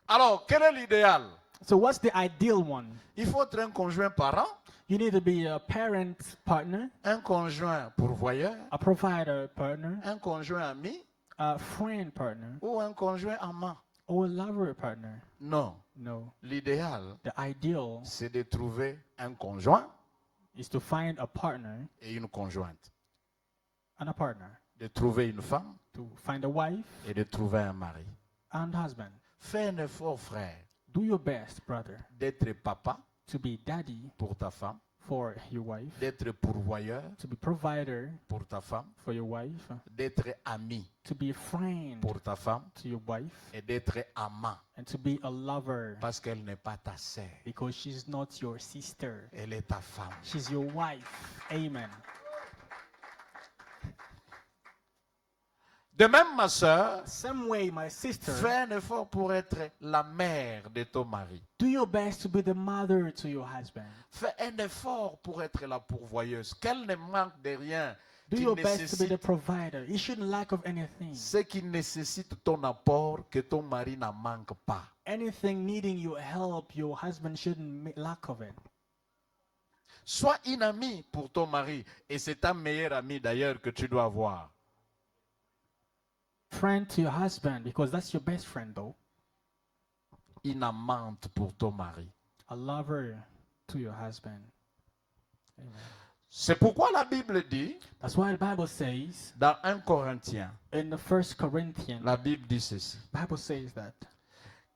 Alors, quel est l'idéal? So what's the ideal one? Il faut être un conjoint parent, You need to be a parent partner, un conjoint pourvoyeur, a provider partner, un conjoint ami, A friend partner ou un conjoint amant. or a lover partner. Non. No. L'idéal, The ideal c'est de trouver un conjoint is to find a partner et une conjointe. and a partner. De trouver une femme To find a wife et de trouver un mari. and husband. Fais un effort, frère, Do your best, brother, d'être papa to be daddy pour ta femme, for your wife, d'être pourvoyeur to be provider pour ta femme, for your wife, d'être ami to be a friend pour ta femme to your wife, et d'être amant and to be a lover parce qu'elle n'est pas ta sœur, because she's not your sister. elle est ta femme. She's your wife. Amen. De même, ma soeur, Same way, my sister, fais un effort pour être la mère de ton mari. do your best to be the mother to your husband. Fais un effort pour être la pourvoyeuse. Qu'elle ne manque de rien. Do Qui your best to be nécessite the provider. You shouldn't lack of anything. ce qui nécessite ton apport, que ton mari n'en manque pas. Anything needing your help, your husband shouldn't lack of it. Sois une amie pour ton mari. Et c'est ta meilleure amie d'ailleurs que tu dois avoir. Friend to your husband, because that's your best friend, though. Une amante pour ton mari. A lover to your husband. Amen. C'est pourquoi la Bible dit, That's why the Bible says dans 1 Corinthiens, in the 1 Corinthians, la Bible dit ceci. Bible says that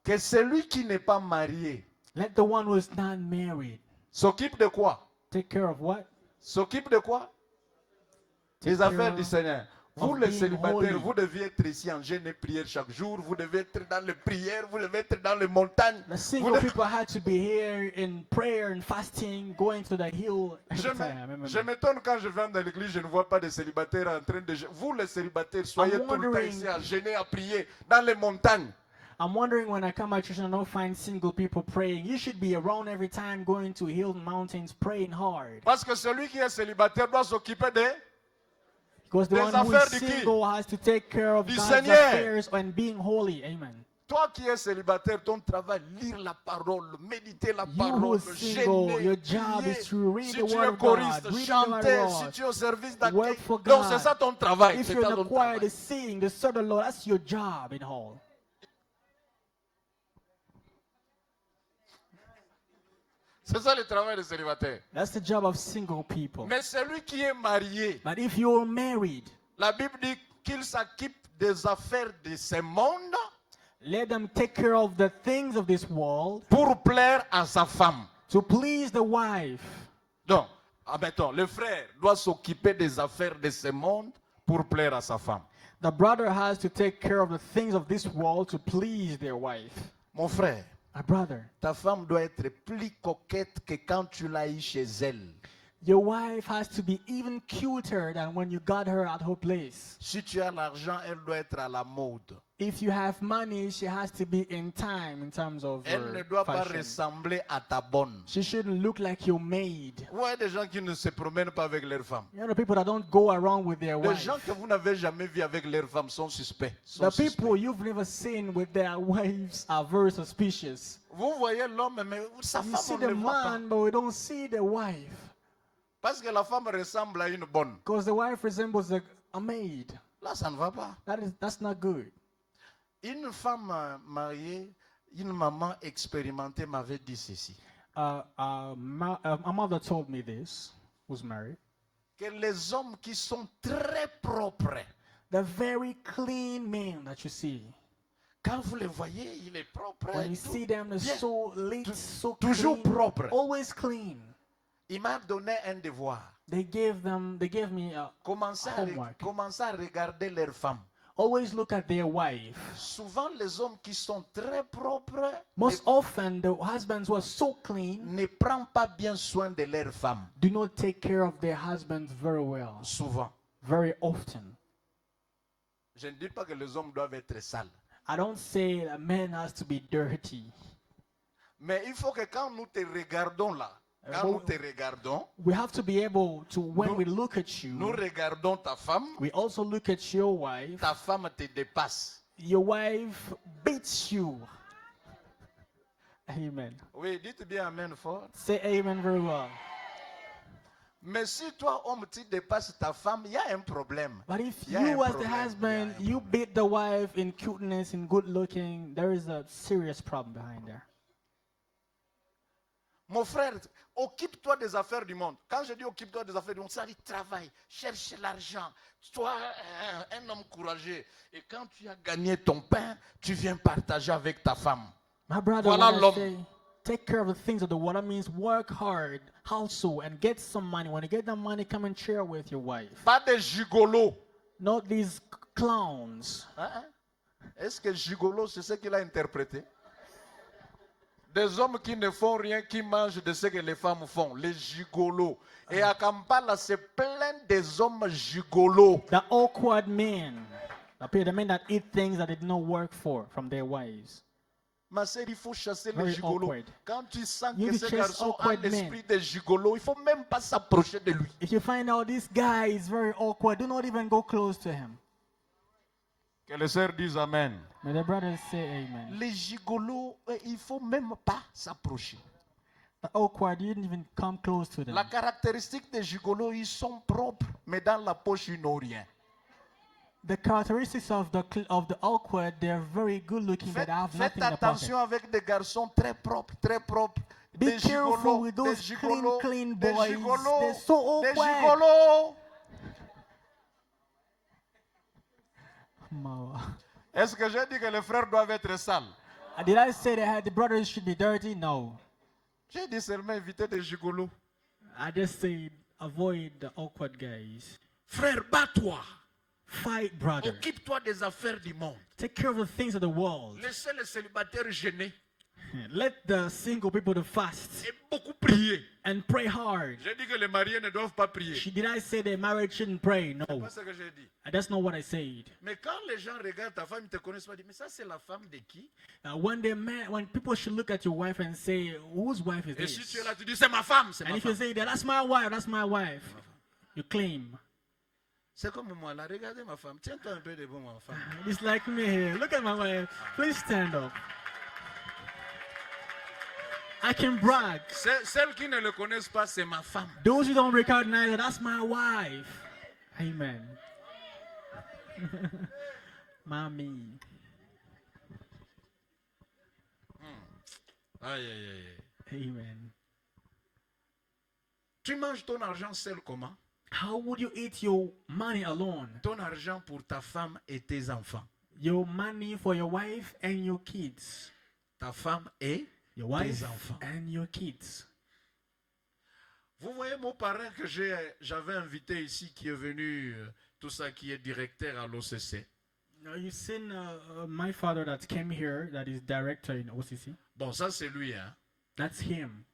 Que celui qui n'est pas marié let the one who is not married s'occupe de quoi? take care of what? S'occupe de quoi? Les Take affaires care du Seigneur. Vous of les being célibataires, holy. vous devez être ici en jeûne et prière chaque jour. Vous devez être dans les prières, vous devez être dans les montagnes. The Vous single devez- people had to be here in prayer and fasting, going to the hill Je every time. je m'étonne quand je viens dans l'église, je ne vois pas de célibataires en train de jeûner. Vous les célibataires, soyez I'm tout le temps wondering- ici à jeûner, à prier dans les montagnes. I'm wondering when I come at church and I don't find single people praying. You should be around every time, going to hills and mountains, praying hard. Parce que celui qui est célibataire doit s'occuper de... Because the Des one who affaires is du qui? single has to take care of Du God's Seigneur. affairs and being holy. Amen. Toi qui es célibataire, ton travail, lire la parole, méditer la You who parole, is single, jeûner, your job prier. is to read Si the tu word es of choriste, God, read the word chanter, of si God. tu es au service d'accueil. Work for Donc God. c'est ça ton travail. If C'est you're ça in ton the choir travail. to sing, to serve the Lord, that's your job in all. C'est ça le travail des célibataires. That's the job of single people. Mais celui qui est marié, But if you're married, la Bible dit qu'il s'occupe des affaires de ce monde let them take care of the things of this world pour plaire à sa femme. to please the wife. Donc, admettons, le frère doit s'occuper des affaires de ce monde pour plaire à sa femme. The brother has to take care of the things of this world to please their wife. Mon frère, My brother, ta femme doit être plus coquette que quand tu l'as eu chez elle. your wife has to be even cuter than when you got her at her place. Si tu as l'argent, elle doit être à la mode. If you have money, she has to be in time in terms of Elle ne her doit pas fashion. ressembler à ta bonne. She shouldn't look like your maid. Ouais, des gens qui ne se promènent pas avec leurs femmes. You know, the people that don't go around with their Les wife. gens que vous n'avez jamais vus avec leurs femmes sont suspects. sont The suspects. people you've never seen with their wives are very suspicious. Vous voyez l'homme, mais sa You femme, see on ne the le voit pas. man, but we don't see the wife. Parce que la femme ressemble à une bonne. Because the wife resembles a maid. Là, ça ne va pas. That's not good. Une femme mariée, une maman expérimentée m'avait dit ceci. My mother told me this, who's married. Que les hommes qui sont très propres, The very clean men that you see. quand vous les voyez, il est propre. When you tout see them, they're bien. so neat, so Toujours clean, propre. always clean. Il m'a donné un devoir. They gave me Commencez Homework. commencez à regarder leurs femmes. always look at their wife. Souvent, les hommes qui sont très propres Most often, the husbands who are so clean ne prennent pas bien soin de leurs femmes. do not take care of their husbands very well, Souvent. very often. Je ne dis pas que les hommes doivent être sales. I don't say that man has to be dirty. Mais il faut que quand nous te regardons là, quand nous te regardons, We have to be able to, when we look at nous you, regardons ta femme, we also look at your wife. ta femme te dépasse. Your wife beats you. Amen. Oui, dites bien Amen fort. Say amen very well. Mais si toi, homme, tu dépasses ta femme, il y a un problème. But if Il y a un you, as the problème, husband, il y a un you beat the wife in cuteness, in good looking, there is a serious problem behind there. Mon frère, occupe-toi des affaires du monde. Quand je dis occupe-toi des affaires du monde, ça dit travaille, cherche l'argent. Sois un homme courageux. Et quand tu as gagné ton pain, tu viens partager avec ta femme. My brother, Voilà when I l'homme. say take care of the things of the world, that means work hard, hustle, and get some money. When you get that money, come and share with your wife. Pas des gigolos. Not these clowns. Hein? Est-ce que gigolo, c'est ce qu'il a interprété? Des hommes qui ne font rien, qui mangent de ce que les femmes font. Les gigolos. Et à Kampala, c'est plein des hommes gigolos. The awkward men. The men that eat things that did not work for from their wives. Ma sœur, il faut chasser les Very gigolos. awkward. Quand tu sens You que need ce to chase garçon a awkward l'esprit men. de gigolo, il ne faut même pas s'approcher de lui. If you find out this guy is very awkward, do not even go close to him. Que les sœurs disent Amen. May the brothers say amen. Les gigolos, il ne faut même pas s'approcher. The awkward, you didn't even come close to them. La caractéristique des gigolos, ils sont propres, mais dans la poche, ils n'ont rien. The characteristics of the awkward, they're very good looking, but Faites, they have faites nothing in the attention pocket. avec des garçons très propres, très propres. Be Des careful gigolos, with des those gigolos, clean des boys. gigolos, They're so des awkward. gigolos. Mawa. Est-ce que j'ai dit que les frères doivent être sales? Did I say that the brothers should be dirty? No. J'ai dit seulement éviter des gigolos. I just said avoid the awkward guys. Frère, bats-toi. Fight, brother. Occupe-toi des affaires du monde. Take care of the things of the world. Laissez les célibataires gêner Let the single people to fast et beaucoup prier. and pray hard. J'ai dit que les mariés ne doivent pas prier. Did I say that marriage shouldn't pray? No. C'est pas ce que j'ai dit. That's not what I said. Mais quand les gens regardent ta femme, ils te connaissent pas, ils disent, mais ça c'est la femme de qui? When people should look at your wife and say, whose wife is Et si tu es this? là, tu dis, c'est ma femme, c'est And ma if you femme. say that, that's my wife, you claim. C'est comme moi là, regardez ma femme. Tiens-toi un peu debout, ma femme. It's like me here. Look at my wife. Please stand up. I can brag. Celles qui ne le connaissent pas, c'est ma femme. Those who don't recognize it, that's my wife. Amen. Mommy. Aïe, aïe, aïe. Amen. Tu manges ton argent seul comment? How would you eat your money alone? Ton argent pour ta femme et tes enfants. Your money for your wife and your kids. Ta femme et Your wife tes enfants. and your kids. Vous voyez mon parrain que j'avais invité ici, qui est venu, tout ça, qui est directeur à l'OCC. Now you've seen my father that came here, that is director in OCC. Bon, ça c'est lui, hein. That's him.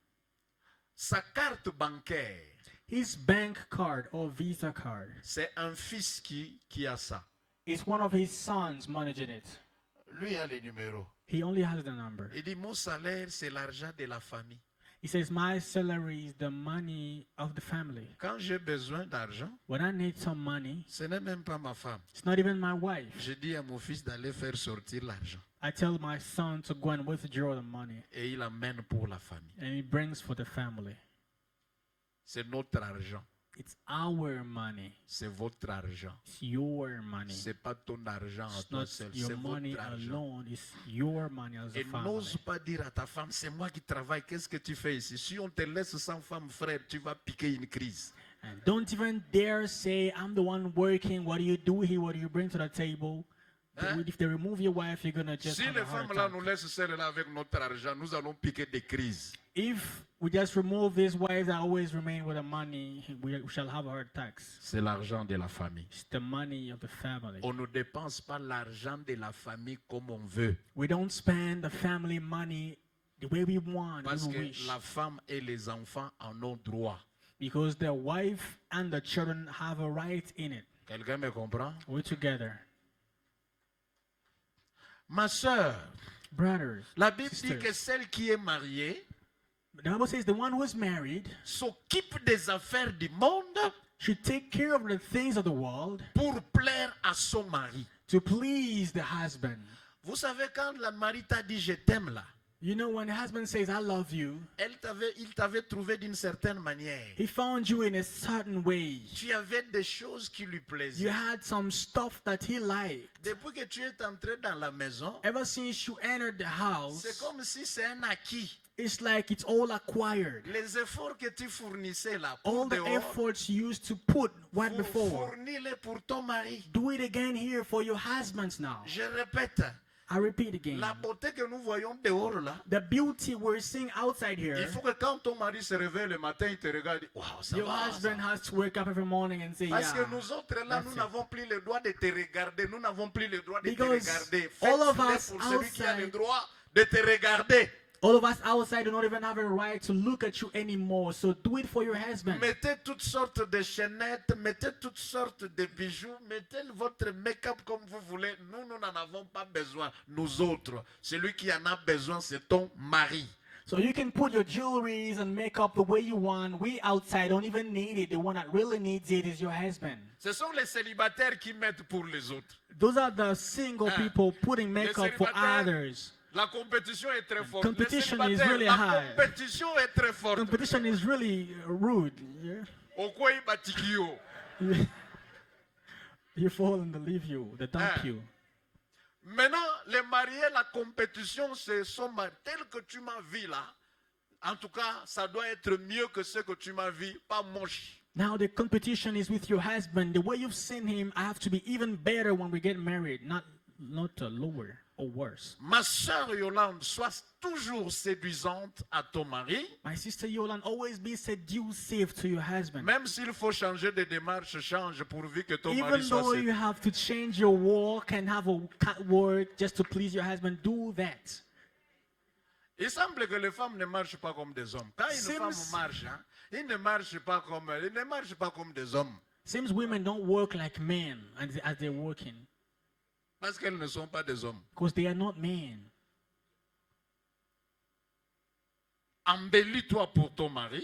Sa carte bancaire, His bank card or Visa card c'est un fils qui a ça. is one of his sons managing it. Lui a les numéros. He only has the number. Il dit, mon salaire, c'est l'argent de la famille. He says, my salary is the money of the family. Quand j'ai besoin d'argent, When I need some money, ce n'est même pas ma femme. it's not even my wife. Je dis à mon fils d'aller faire sortir l'argent. I tell my son to go and withdraw the money, Et il amène pour la famille. and he brings for the family. C'est notre argent. It's our money. C'est votre argent. It's your money. C'est pas ton argent à It's toi not seul. your C'est money votre argent. alone. It's your money as a Et family. n'ose pas dire à ta femme, c'est moi qui travaille, qu'est-ce que tu fais ici? Si on te laisse sans femme, frère, tu vas piquer une crise. And don't even dare say, I'm the one working. What do you do here? What do you bring to the table? If they remove your wife, you're going to just Si have les a heart femmes là attack. nous laissent seules là avec notre argent, nous allons piquer des crises. If we just remove these wives that always remain with the money, we shall have heart attacks. C'est l'argent de la famille. It's the money of the family. On ne dépense pas l'argent de la famille comme on veut. We don't spend the family money the way we want, Parce we que wish. la femme et les enfants en ont droit. Because the wife and the children have a right in it. Quelqu'un me comprend? We're together. Ma soeur, Brothers, la Bible dit sisters. que celle qui est mariée The Bible says the one who is married s'occupe des affaires du monde should take care of the things of the world pour plaire à son mari. to please the husband. Vous savez, quand la mari t'a dit je t'aime là, You know, when the husband says, I love you, il t'avait trouvé d'une certaine manière. he found you in a certain way. Tu avais des choses qui lui You plaisaient. had some stuff that he liked. Depuis que tu es entré dans la maison, Ever since you entered the c'est house, comme si c'est un acquis. it's like it's all acquired. Les efforts que tu fournissais là, All pour the dehors, efforts you used to put right before, fournis-les pour ton mari. do it again here for your husbands now. Je répète, I repeat again. la beauté que nous voyons dehors là, The beauty we're seeing outside il here, faut que quand ton mari se réveille le matin, il te regarde, waouh, ça your va. husband has to wake up every morning and say, Parce que yeah. nous autres là, that's nous it. n'avons plus le droit de te regarder. Nous n'avons plus le droit de Because te regarder. all of Faites-le us pour celui qui a le outside- droit de te regarder. All of us outside do not even have a right to look at you anymore. So do it for your husband. Mettez toutes sortes de chaînettes, mettez toutes sortes de bijoux, mettez votre make-up comme vous voulez. Nous n'en avons pas besoin. Nous autres, celui qui en a besoin, c'est ton mari. So you can put your jewelries and makeup the way you want. We outside don't even need it. The one that really needs it is your husband. Ce sont les célibataires qui mettent pour les autres. Those are the single people putting makeup for célibataires- others. La compétition est très forte. Competition Les is célibataires, really la high. compétition est très forte. Competition is really rude. Yeah? Okoi batikio. You fall and they leave you, they dump Ah. you. Maintenant, les mariés, la compétition, c'est son mari. Tel que tu m'as vu là, en tout cas, ça doit être mieux que ce que tu m'as vu, pas moche. Now the competition is with your husband. The way you've seen him, I have to be even better when we get married, not lower or worse. Ma sœur Yolande, sois toujours séduisante à ton mari, My sister Yolan, always be seductive to your husband. même s'il faut changer de démarche, change pourvu que ton Even mari soit though you have to change your walk and have a catwalk just to please your husband, do that. Il semble que les femmes ne marchent pas comme des hommes. Quand une femme Seems- marche, hein, ils ne marchent pas comme des hommes. Seems women don't work like men as they're working Parce qu'elles ne sont pas des hommes. because they are not men. Embellis-toi pour ton mari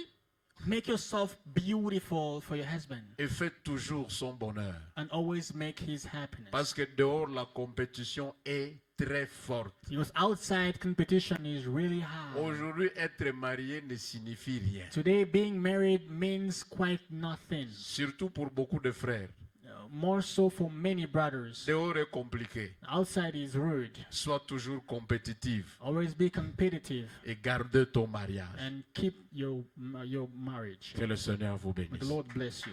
Make yourself beautiful for your husband et fais toujours son bonheur. and always make his happiness. Parce que dehors, la compétition est très forte. Because outside competition is really high. Aujourd'hui, être marié ne signifie rien. Today, being married means quite nothing. Surtout pour beaucoup de frères. More so for many brothers. Dehors est compliqué. Outside is rude. Sois toujours compétitif Always be competitive et garde ton mariage. and keep your marriage. Que le Seigneur vous May the bénisse. Lord bless you.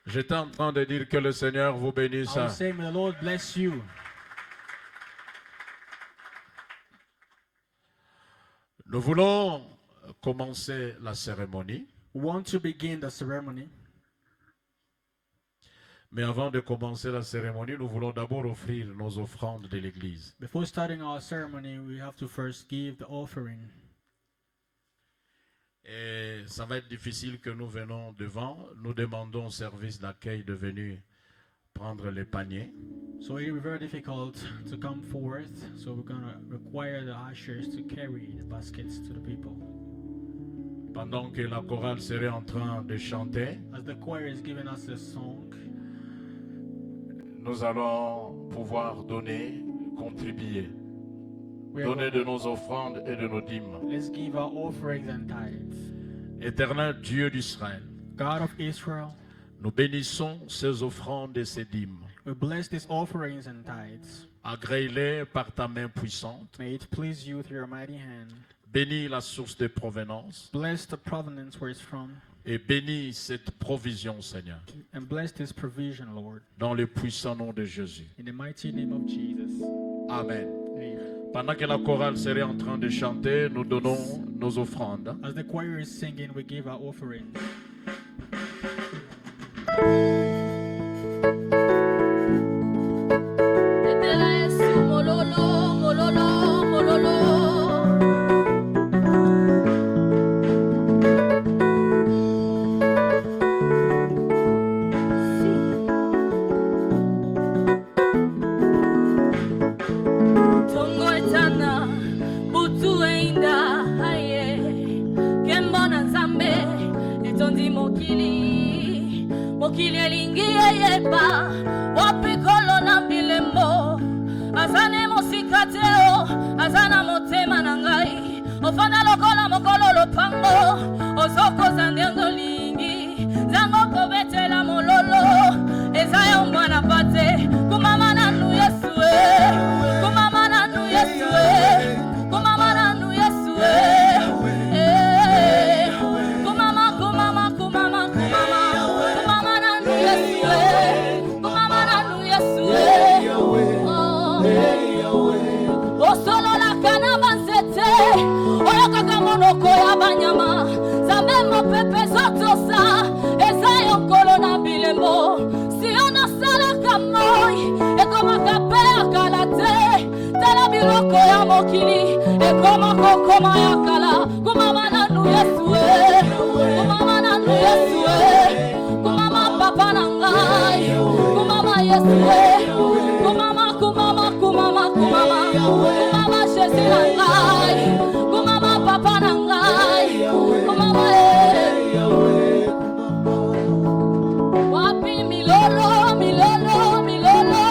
J'étais en train de dire que le Seigneur vous bénisse. I will say, may the Lord bless you. Nous voulons commencer la cérémonie. We want to begin the ceremony. Mais avant de commencer la cérémonie, nous voulons d'abord offrir nos offrandes de l'Église. Before starting our ceremony, we have to first give the offering. Et ça va être difficile que nous venons devant. Nous demandons au service d'accueil de venir prendre les paniers. So it will be very difficult to come forth. So we're going to require the ushers to carry the baskets to the people. Pendant que la chorale serait en train de chanter, As the choir is giving us a song, Nous allons pouvoir donner, contribuer, we are donner de nos offrandes et de nos dîmes. let's give our offerings and tithes. Éternel Dieu d'Israël, God of Israel, nous bénissons ces offrandes et ces dîmes. we bless these offerings and tithes. Agrée-les par ta main puissante. May it please you through your mighty hand. Bénis la source de provenance Bless the provenance where it's from, et bénis cette provision, Seigneur, and bless this provision, Lord. dans le puissant nom de Jésus. In the mighty name of Jesus. Amen. Amen. Pendant que la chorale serait en train de chanter, nous donnons nos offrandes. As the choir is singing, we give our offerings. Mololo, mololo, mololo. Tongo etana, butu enda, aye. Kembona nzambe, etondi mokili. Mokili elingi eyeba, wapikolo na bilembo. okotika te o azana motema na ngai ofanda lokola mokolo lopango ozokoza ndenge olingi zango kobetela mololo eza yo mwana pate kumama nanu Yesu kumama nanu Yesu kumama nanu Yesu kumama kumama kumama kumama kumama nanu Yesu kumama nanu Yesu osolola kana banzete oyokaka monoko ya banyama zambe mopepe zotosa eza yo nkolo na bilembo si onasalaka moi ekomaka mpe akala te tala biloko ya mokili ekomaka okoma ya kala kumama nanu Yesu kumama nanu Yesu kumama papa na ngai kumama Yesu kumama kumama kumama kumama kumama Jésus na ngai kumama papa na ngai kumama wapi milolo milolo milolo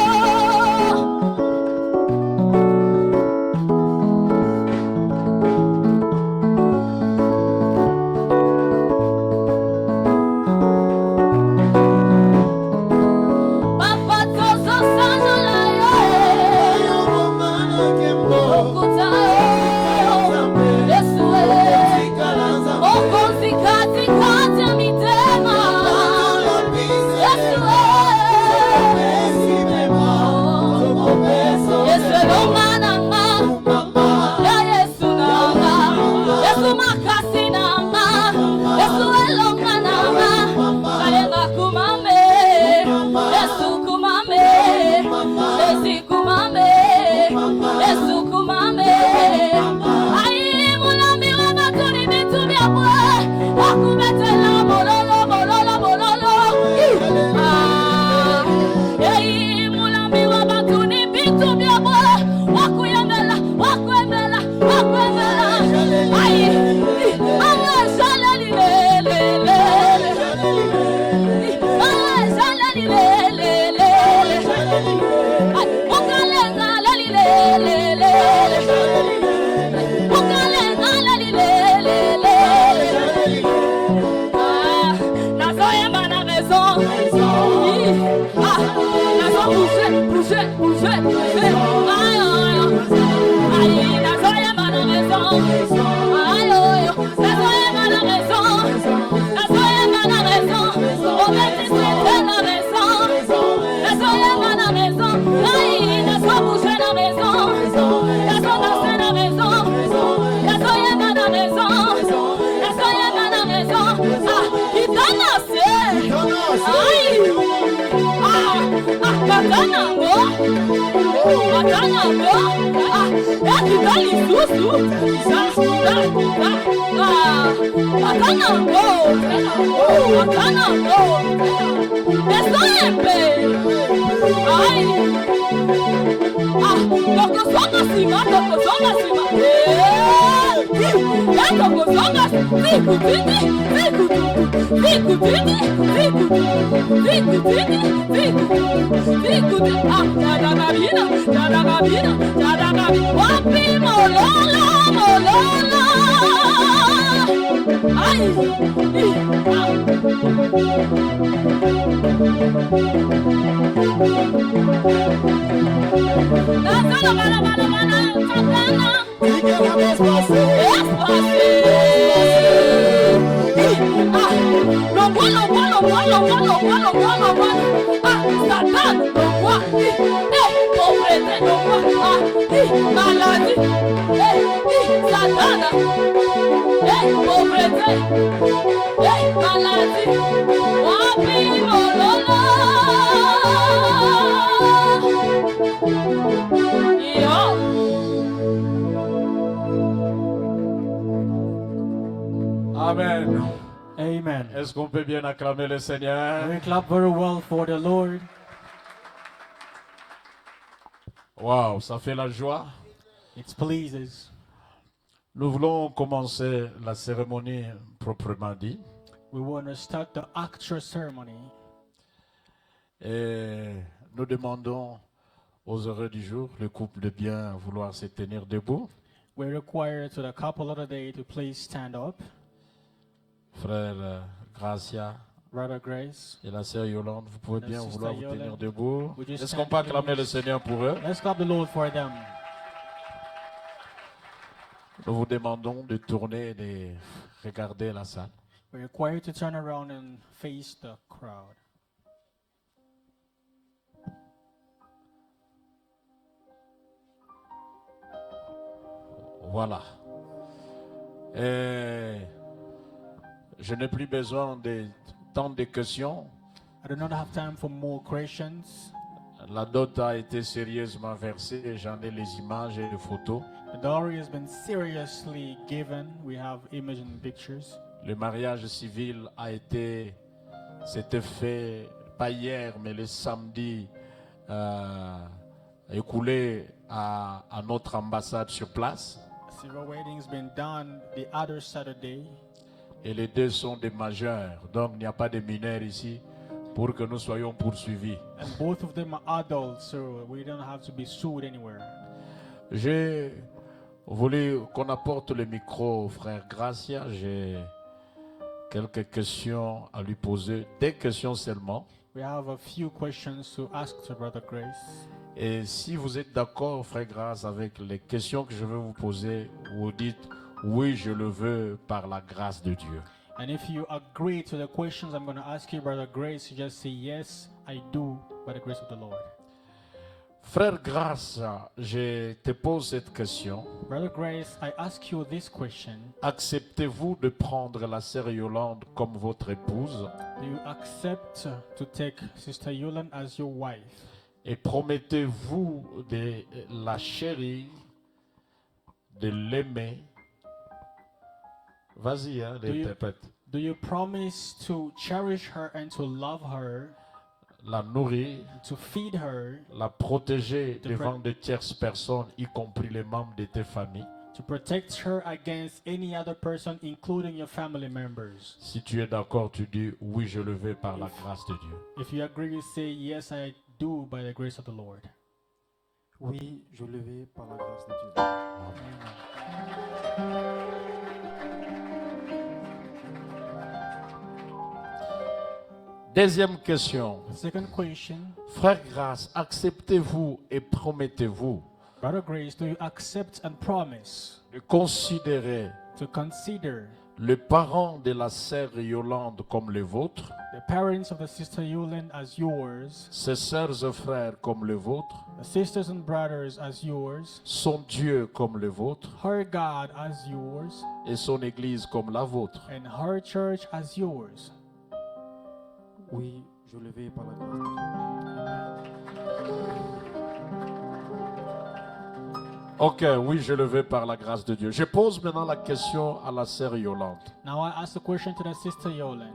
papa tozo sana la yo okuta Yesu okozi kati kati ya mitema Yesu elonga nanga ya Yesu nanga Yesu makasi nanga Yesu elonga nanga kalenga kumame Yesu kumame Yesu kumame Yesu kumame ai mulami wa batuni bitu bya bwe wakubetela mololo mololo mololo ei mulami wa batuni bitu bya bwe wakuyemela wakwemela wakwemela ai mama shalali lele mama shalali lele ai okalenga lali lele okalenga lali lele nazoyemba na raison nazo bouger bouger bouger ai nazoyemba na raison nazoyemba na raison nazoyemba na raison obetise na raison nazoyemba na raison ai nazo bouger na raison nazo danser na raison nazoyemba na raison nazoyemba na raison itanase ai kakanango kakanango ekita lisusu kakanango kakanango esoyembe ai tokosonga sima tokosonga sima tokosonga vikutini vikutini vikutini vikutini jadagabina jadagabina jadagabina wapi mololo mololo ai maladie, Satana, pauvreté, maladie, wapi mololo. Amen. Amen. Est-ce qu'on peut bien acclamer le Seigneur? We clap very well for the Lord. Wow, ça fait la joie. It pleases. Nous voulons commencer la cérémonie proprement dit. We want to start the actual ceremony. Et nous demandons aux heureux du jour, le couple de bien vouloir se tenir debout. We're required to the couple of the day to please stand up. Frère Gracia Brother Grace, et la sœur Yolande, vous pouvez La bien sister vouloir vous Yolande. tenir debout. Would you Est-ce stand qu'on peut acclamer please? le Seigneur pour eux? Let's clap the Lord for them. Nous vous demandons de tourner et de regarder la salle. We're required to turn around and face the crowd. Voilà. Et je n'ai plus besoin de tant de questions. I do not have time for more questions. La dot a été sérieusement versée et j'en ai les images et les photos. The dowry has been seriously given. We have images and pictures. Le mariage civil s'était fait, pas hier, mais le samedi, écoulé à notre ambassade sur place. Civil wedding's been done the other Saturday. Et les deux sont des majeurs, donc il n'y a pas de mineurs ici pour que nous soyons poursuivis. And both of them are adults, so we don't have to be sued anywhere. J'ai voulu qu'on apporte le micro au frère Gracia. J'ai quelques questions à lui poser, des questions seulement. We have a few questions to ask to Brother Grace. Et si vous êtes d'accord, frère Grace, avec les questions que je vais vous poser, vous dites oui, je le veux par la grâce de Dieu. And if you agree to the questions I'm going to ask you, Brother Grace, you just say, yes, I do, by the grace of the Lord. Frère Grace, je te pose cette question. Brother Grace, I ask you this question. Acceptez-vous de prendre la sœur Yolande comme votre épouse? Do you accept to take Sister Yolande as your wife? Et promettez-vous de la chérir, de l'aimer? Vas-y, hein, l'interprète. Do you promise to cherish her and to love her, La nourrir, to feed her, la protéger De devant de tierces personnes, y compris les membres de tes familles? to protect her against any other person, including your family members? Si tu es d'accord, tu dis oui, je le veux par la grâce de Dieu. If you agree, you say, yes, I do, by the grace of the Lord. Oui, je le vais par la grâce de Dieu. Deuxième question. Second question, Frère Grace, acceptez-vous et promettez-vous Brother Grace, do you accept and promise de considérer to consider les parents de la sœur Yolande comme les vôtres, the parents of the sister Yolande as yours, ses sœurs et frères comme les vôtres, the sisters and brothers as yours, son Dieu comme le vôtre her God as yours, et son Église comme la vôtre? and her church as yours? Oui, je le vais par la grâce de Dieu. Ok, oui, je le veux par la grâce de Dieu. Je pose maintenant la question à la sœur Yolande. Now I ask the question to the sister Yolande.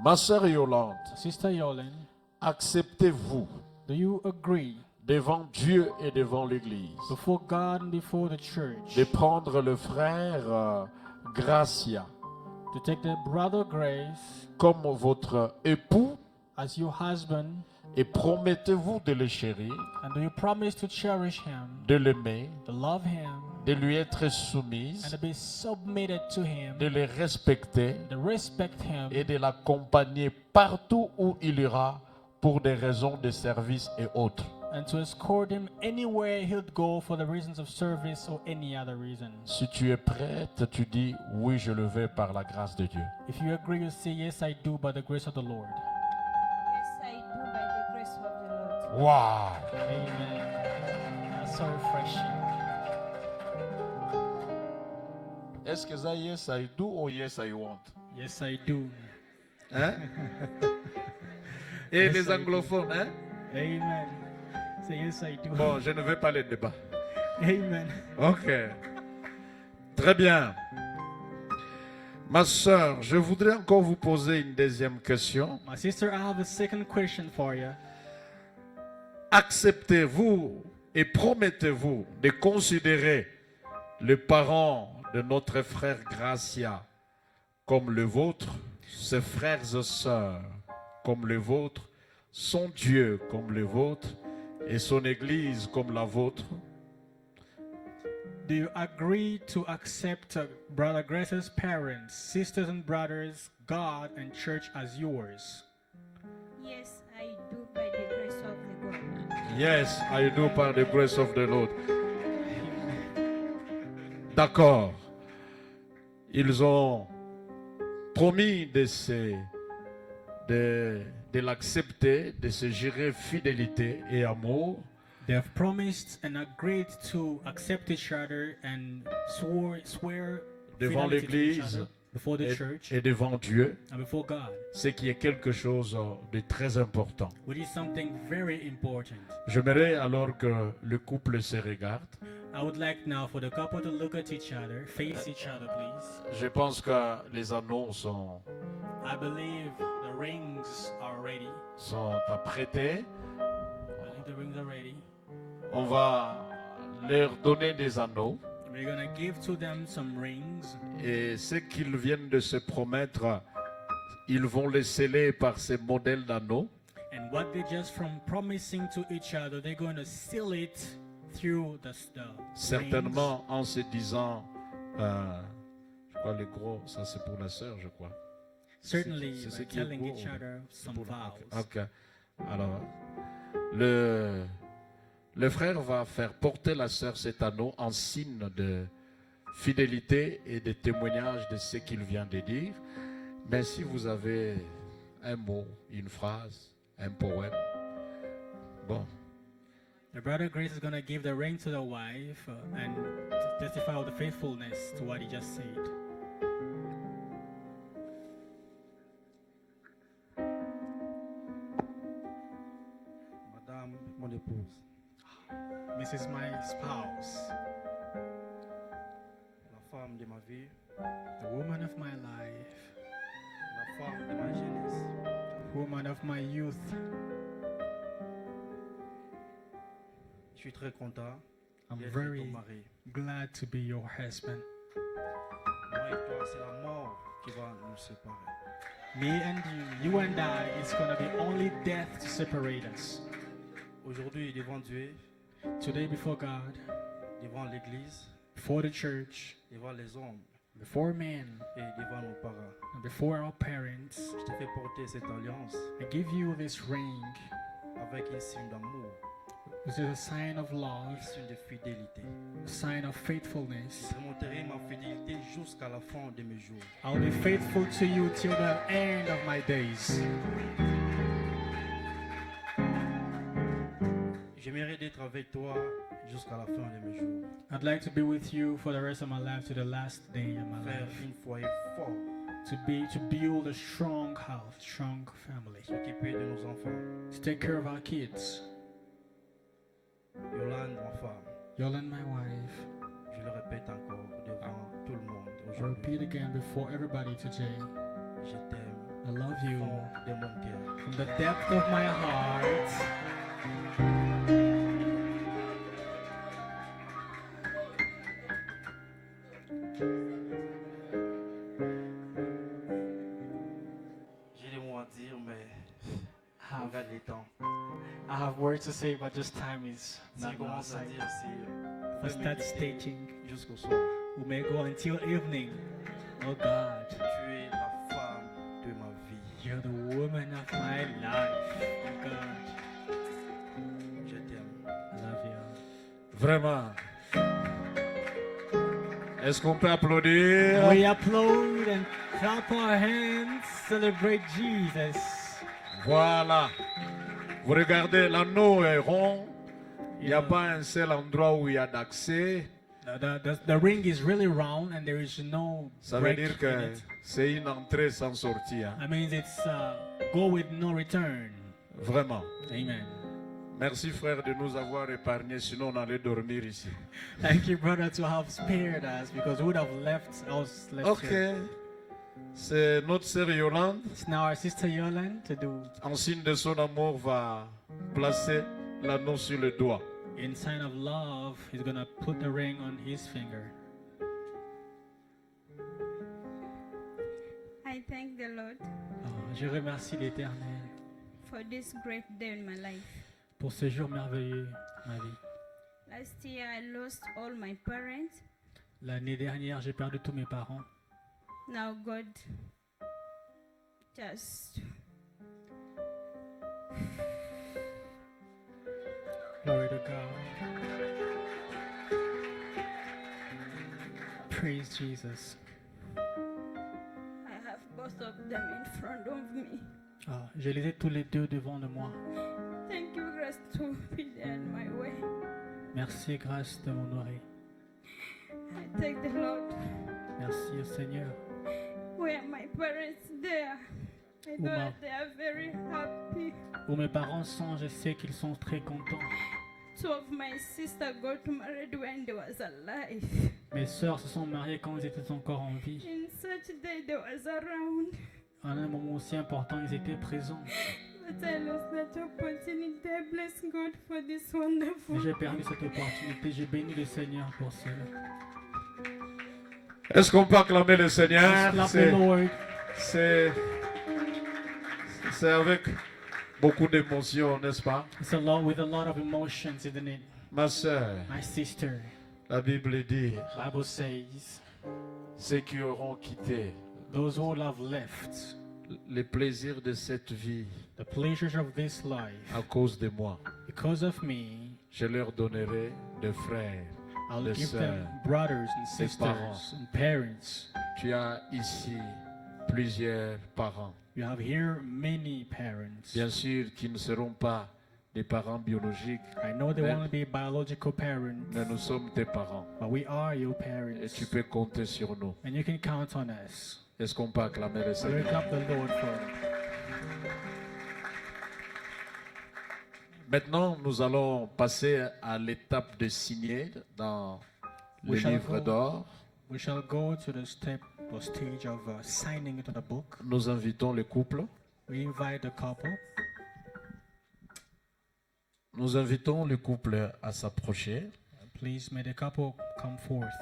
Ma sœur Yolande, Sister Yolande, acceptez-vous do you agree devant Dieu et devant l'Église before God and before the church de prendre le frère Gracia to take the brother Grace comme votre époux as your husband, et promettez-vous de le chérir, and do you promise to cherish him, de l'aimer, to love him, de lui être and soumise, to be submitted to him, de le respecter to respect him, et de l'accompagner partout où il ira pour des raisons de service et autres? and to escort him anywhere he'll go for the reasons of service or any other reason? Si tu es prête, tu dis oui, je le veux par la grâce de Dieu. If you agree, you say, yes, I do, by the grace of the Lord. Yes, I do by the grace of the Lord. Wow! Amen. That's so refreshing. Est-ce que ça yes I do or yes I want? Yes, I do. Hein? Et les anglophones, hein? Amen. Say, yes, I do. Bon, je ne veux pas les débats. Amen. Ok. Très bien. Ma soeur, je voudrais encore vous poser une deuxième question. My sister, I have a second question for you. Acceptez-vous et promettez-vous de considérer les parents de notre frère Gracia comme le vôtre, ses frères et sœurs comme le vôtre, son Dieu comme le vôtre et son Église comme la vôtre? Do you agree to accept Brother Grace's parents, sisters and brothers, God and church as yours? Yes, I do by the grace of the God. Yes, I do by the grace of the Lord. D'accord. Ils ont promis de l'accepter, de se jurer fidélité et amour. They have promised and agreed to accept each other and swear Devant fidelity to each l'Église other before the church et devant Dieu, and before God, ce qui est quelque chose de très important. which is something very important. J'aimerais alors que le couple se regarde. I would like now for the couple to look at each other, face each other, please. Je pense que les anneaux sont I believe the rings are ready. apprêtés. I think the rings are ready. On va leur donner des anneaux. We're gonna give to them some rings, Et ce qu'ils viennent de se promettre, ils vont les sceller par ces modèles d'anneaux. and what they just from promising to each other, they're going to seal it through the Certainement en se disant, je crois les gros, ça c'est pour la sœur, je crois. Certainly, C'est ce by qui est telling gros, each other some vows. Ok. Alors, le frère va faire porter la sœur cet anneau en signe de fidélité et de témoignage de ce qu'il vient de dire. Mais si vous avez un mot, une phrase, un poème, bon, The brother Grace is going to give the ring to the wife and testify of the faithfulness to what he just said. Madame, mon épouse, This is my spouse, la femme de ma vie, the woman of my life, la femme de ma jeunesse. the woman of my youth. Je suis très content I'm d'être very ton mari. glad to be your husband. Moi et toi, c'est la mort qui va nous séparer. Me and you and I, it's going to be only death to separate us. Aujourd'hui, devant Dieu, Today before God, devant l'Église, before the church, devant les hommes before men, et devant nos parents, and before our parents, je te fais porter cette alliance I give you this ring. avec un signe d'amour, This is a sign of love, un signe de fidélité. a sign of faithfulness. Je montrerai ma fidélité jusqu'à la fin de mes jours. I'll be faithful to you till the end of my days. J'aimerais d'être avec toi jusqu'à la fin de mes jours. I'd like to be with you for the rest of my life, to the last day of my Faire life. une foyer fort, To build a strong house, strong family. s'occuper de nos enfants. To take care of our kids. Yolande, ma femme, Yolande, my wife. je le répète encore devant tout le monde I aujourd'hui. repeat again before everybody today. Je t'aime I love au you fond de mon cœur. from the depth of my heart. J'ai des mots à dire, mais I on gagne le temps. have words to say, but just time is Si not je on our commence à side. dire si If I start stating, jusqu'au soir, we may go until evening. Oh God, tu es la femme de ma vie. you're the woman of my life. Oh God, Je t'aime. I love you. vraiment. Est-ce qu'on peut applaudir? We applaud and clap our hands, celebrate Jesus. Voilà. Vous regardez, l'anneau est rond. Il n'y a pas un seul endroit où il y a d'accès. The ring is really round and there is no Ça veut break dire in que it. c'est une entrée sans sortie. Hein. I mean, it's go with no return. Vraiment. Amen. Merci frère de nous avoir épargnés, sinon on allait dormir ici. Thank you, brother, to have spared us because we would have left us left Ok. here. C'est notre sœur Yolande, It's now our sister Yolande to do. en signe de son amour, va placer l'anneau sur le doigt. In sign of love, he's gonna put the ring on his finger. I thank the Lord Je remercie l'Éternel for for this great day in my life. pour ce jour merveilleux, ma vie. Last year I lost all my parents. L'année dernière, j'ai perdu tous mes parents. Now God just Glory to God. Praise Jesus. I have both of them in front of me. Ah, je les ai tous les deux devant de moi. Thank you, grace, to be there in my way. Merci, grâce de m'honorer. I thank the Lord. Merci au Seigneur. Where my parents there, I know Uma. that they are very happy. Où mes parents sont, je sais qu'ils sont très contents. Two of my sisters got married when they was alive. Mes sœurs se sont mariées quand ils étaient encore en vie. In such day they was around. À un moment aussi important, ils étaient présents. But I lost that opportunity. I bless God for this wonderful. Mais j'ai perdu cette opportunité. J'ai béni le Seigneur pour cela. Est-ce qu'on peut acclamer le Seigneur? Clap the Lord. C'est avec beaucoup d'émotion, n'est-ce pas? It's with a lot of emotions, isn't it? Ma sœur, My sister, la Bible dit, Bible says, ceux qui auront quitté those who have left les plaisirs de cette vie the pleasures of this life à cause de moi, because of me, je leur donnerai des frères, I'll des give sœurs. them brothers and des sisters parents. and parents. Tu as ici plusieurs parents, You have here many parents. bien sûr qui ne seront pas des parents biologiques, I know they Mais- want to be biological parents, mais nous sommes tes parents but we are your et parents. tu peux compter sur nous. And you can count on us. Est-ce qu'on peut acclamer le So we Seigneur? clap the Lord for it. Maintenant, nous allons passer à l'étape de signer dans le We shall livre go. d'or. We shall go to the step or stage of signing into the book. Nous invitons le couple. We invite the couple. Nous invitons le couple à s'approcher. Please may the couple come forth.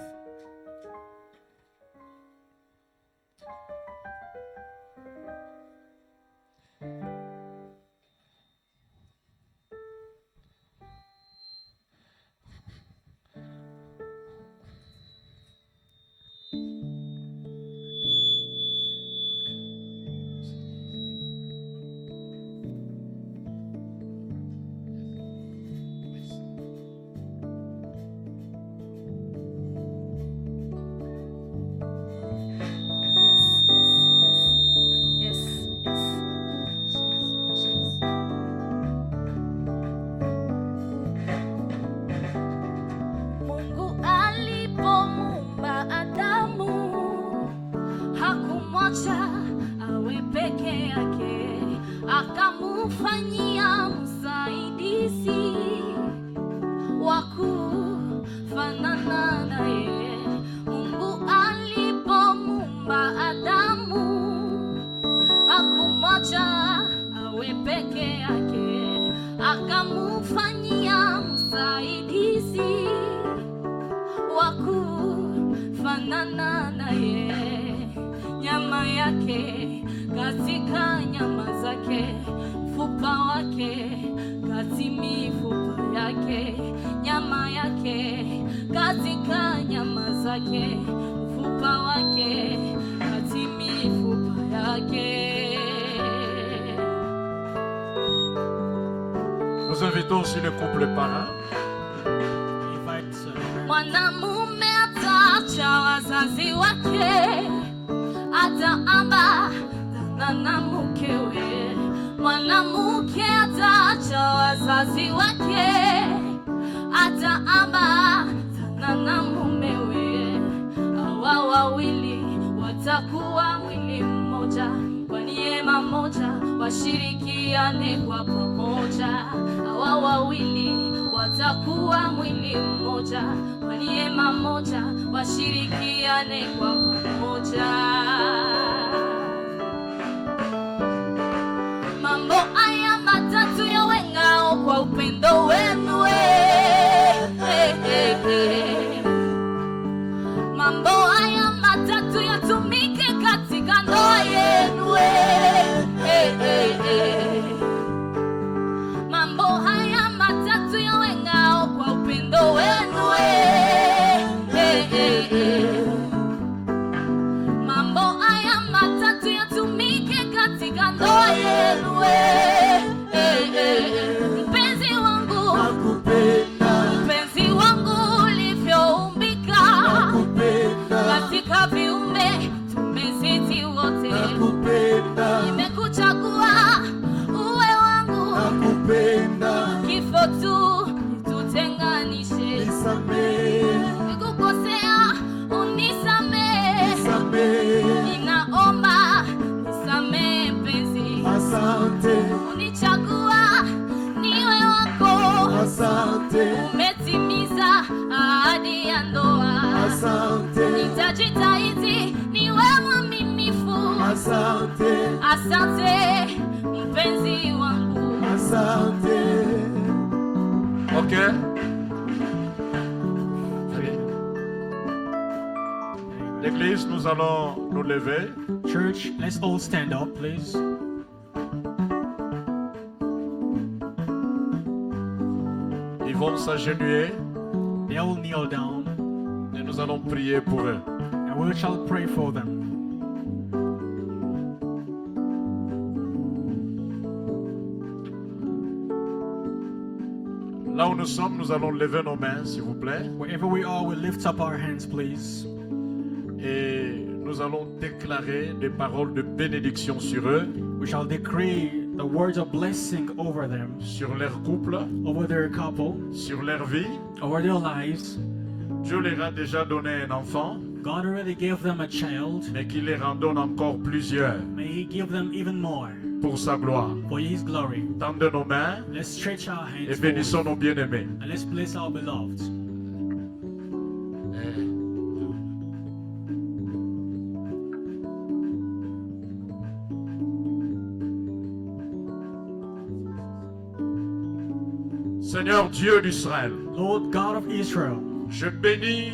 Yes, yes, yes. Mungu alipomuumba Adamu hakumwacha awe peke yake, akamufanyia msaidizi wa kufanana naye. Mungu alipomuumba Adamu hakumwacha awe peke yake, akamufanyia msaidizi wa kufanana naye. Nyama yake katika nyama zake, mfupa wake kati mifupa yake. Nyama yake katika nyama zake, mfupa wake kati mifupa yake. Nous invitons aussi le couple parrain. We invite the parents. Mwanamume ataacha wazazi wake, ataambatana na mkewe. Mwanamke ataacha wazazi wake, ataambatana na mumewe. Hawa wawili watakuwa mwili mmoja, kwa neema moja washirikiane kwa pamoja. Hawa wawili watakuwa mwili mmoja, kwa neema moja washirikiane kwa pamoja. Mambo haya matatu yawe ngao kwa upendo wenu. Mambo haya matatu yatumike katika ndoa yenu. unichagua niwe wako, umetimiza ahadi ya ndoa. Nitajitahidi niwe mwaminifu. Asante mpenzi wangu. Ok. L'église, nous allons nous lever. Church, let's all stand up, please. Ils vont s'agenouiller They all kneel down, et nous allons prier pour eux. and we shall pray for them. Là où nous sommes, nous allons lever nos mains, s'il vous plaît. Wherever we are, we lift up our hands, please. Et nous allons déclarer des paroles de bénédiction sur eux, We shall decree the words of blessing over them, sur leur couple, over their couple, sur leur vie. over their lives. Dieu leur a déjà donné un enfant, God already gave them a child. mais qu'il leur en donne encore plusieurs May He give them even more pour sa gloire. for His glory. Tendez nos mains Let's stretch our et hands bénissons forward, nos bien-aimés. and let's bless our beloved. Seigneur Dieu d'Israël, Lord God of Israel, je bénis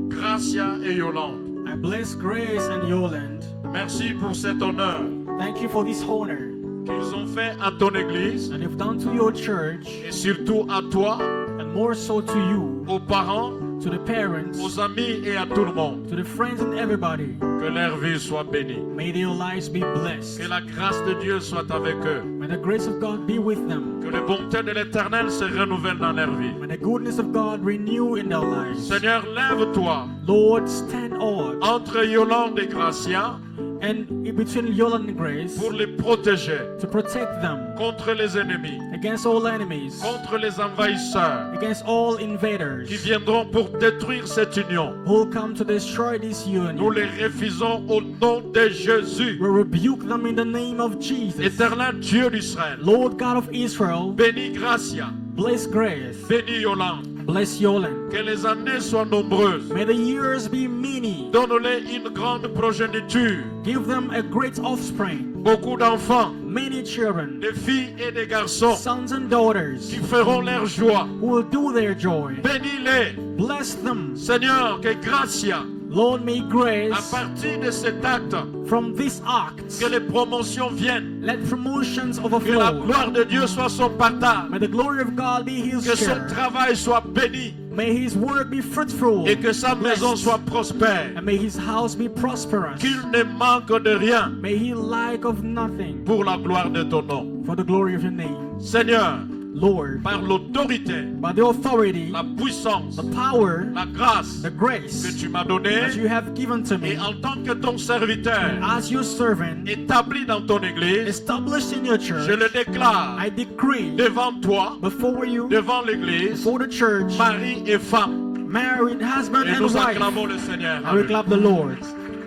Gracia et Yolande. I bless Grace and Yolande. Merci pour cet honneur Thank you for this honor qu'ils ont fait à ton Église and you've done to your church, et surtout à toi, and more so to you, aux parents, to the parents, aux amis et à tout le monde. to the friends and everybody. Que leur vie soit bénie. May their lives be blessed. Que la grâce de Dieu soit avec eux. May the grace of God be with them. Que les bontés de l'Éternel se renouvellent dans leur vie. May the goodness of God renew in their lives. Seigneur, lève-toi Lord, stand on entre Yolande et Gracia and in between Yolande and Grace pour les protéger to protect them contre les ennemis, against all enemies, contre les envahisseurs against all invaders qui viendront pour détruire cette union. who will come to destroy this Nous union. les refusons au nom de Jésus. We rebuke them in the name of Jesus. Éternel Dieu d'Israël, Lord God of Israel, bénis Gracia, bless Grace, bénis Yolande. bless Yolande. Que les années soient nombreuses. May the years be many. Donne-les une grande progéniture. Give them a great offspring, Beaucoup d'enfants, many children, des filles et des garçons sons and daughters, qui feront leur joie. who will do their joy. Bénis-les. Bless them. Seigneur, que Gracia, Lord, may à grace partir de cet acte, from this act, que les promotions viennent. let promotions Que la overflow. gloire de Dieu soit son partage. May the glory of God be his Que son share. travail soit béni. May his work be fruitful. Et que sa maison blessed. soit prospère. And may his house be prosperous. Qu'il ne manque de rien May he lack of nothing pour la gloire de ton nom. for the glory of your name. Seigneur, Lord, par l'autorité, by the authority, la puissance, the power, la grâce the grace que tu m'as donnée, that you have given to et me en tant que ton serviteur, as your servant, établi dans ton église, established in your je church, le déclare I decree devant toi, before you, devant l'église, before the church, mari et femme. married husband Et and nous wife, acclamons le Seigneur. and we clap the Lord.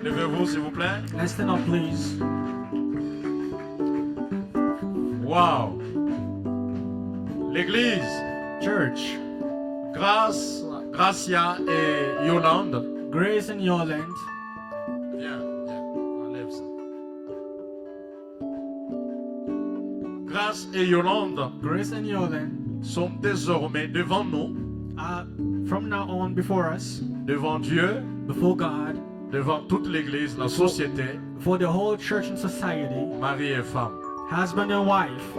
Levez-vous, s'il vous plaît. Let's stand up, please. Wow. L'église, Church, Gracia et Yolande. Grace and Yolande, Viens, enlève ça. Grace et Yolande Grace and Yolande sont désormais devant nous, are from now on before us, devant Dieu, before God, devant toute l'église, la société, before the whole church and society, mari et femme. husband and wife.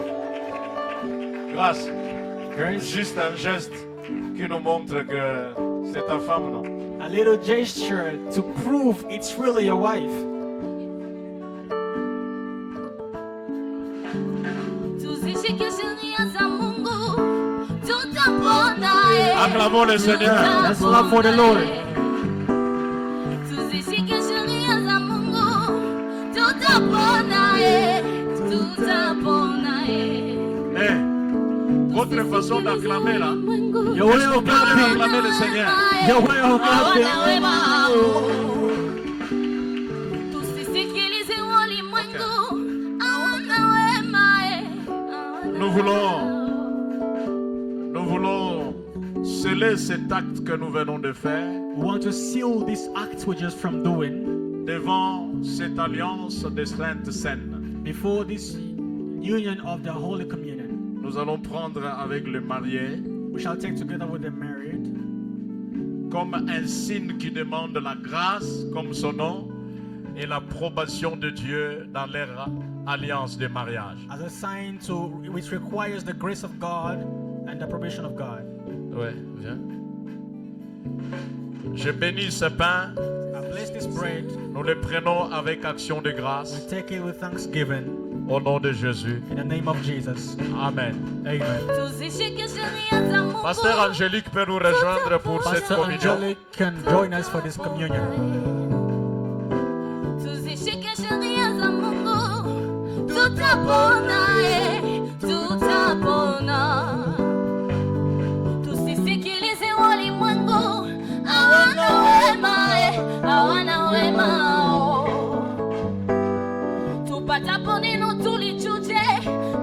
Grâce, Grace, juste un geste qui nous montre que c'est ta femme, non? a little gesture to prove it's really your wife. Tuzishike sheria za Mungu, tutapona. Acclamons le Seigneur. Let's clap for the Lord. Tuzishike sheria za Mungu, tutapona. Tutapona. Votre façon d'acclamer là, Your way of clapping, acclamer le Seigneur. your way of clapping. Tusisikilize ulimwengu, hawana wema. Nous voulons sceller cet acte que nous venons de faire We want to seal this act we're just from doing devant cette alliance des saintes scènes. before this union of the Holy Communion. Nous allons prendre avec le marié We shall take together with the married comme un signe qui demande la grâce, comme son nom, et l'approbation de Dieu dans leur alliance de mariage. as a sign to which requires the grace of God and the approbation of God. Ouais, viens. Je bénis ce pain. I bless this bread. Nous le prenons avec action de grâce. We take it with thanksgiving Au nom de Jésus. in the name of Jesus. Amen. Amen. Tuzishike sheria za Mungu. Pasteur Angélique peut nous rejoindre pour cette Pastor communion. Angelic can join us for this communion. Tuzishike sheria za Mungu. Tutapona, tutapona. Tusisikilize walimwengu. Hawana wema. Tupatapo neno tulichuje,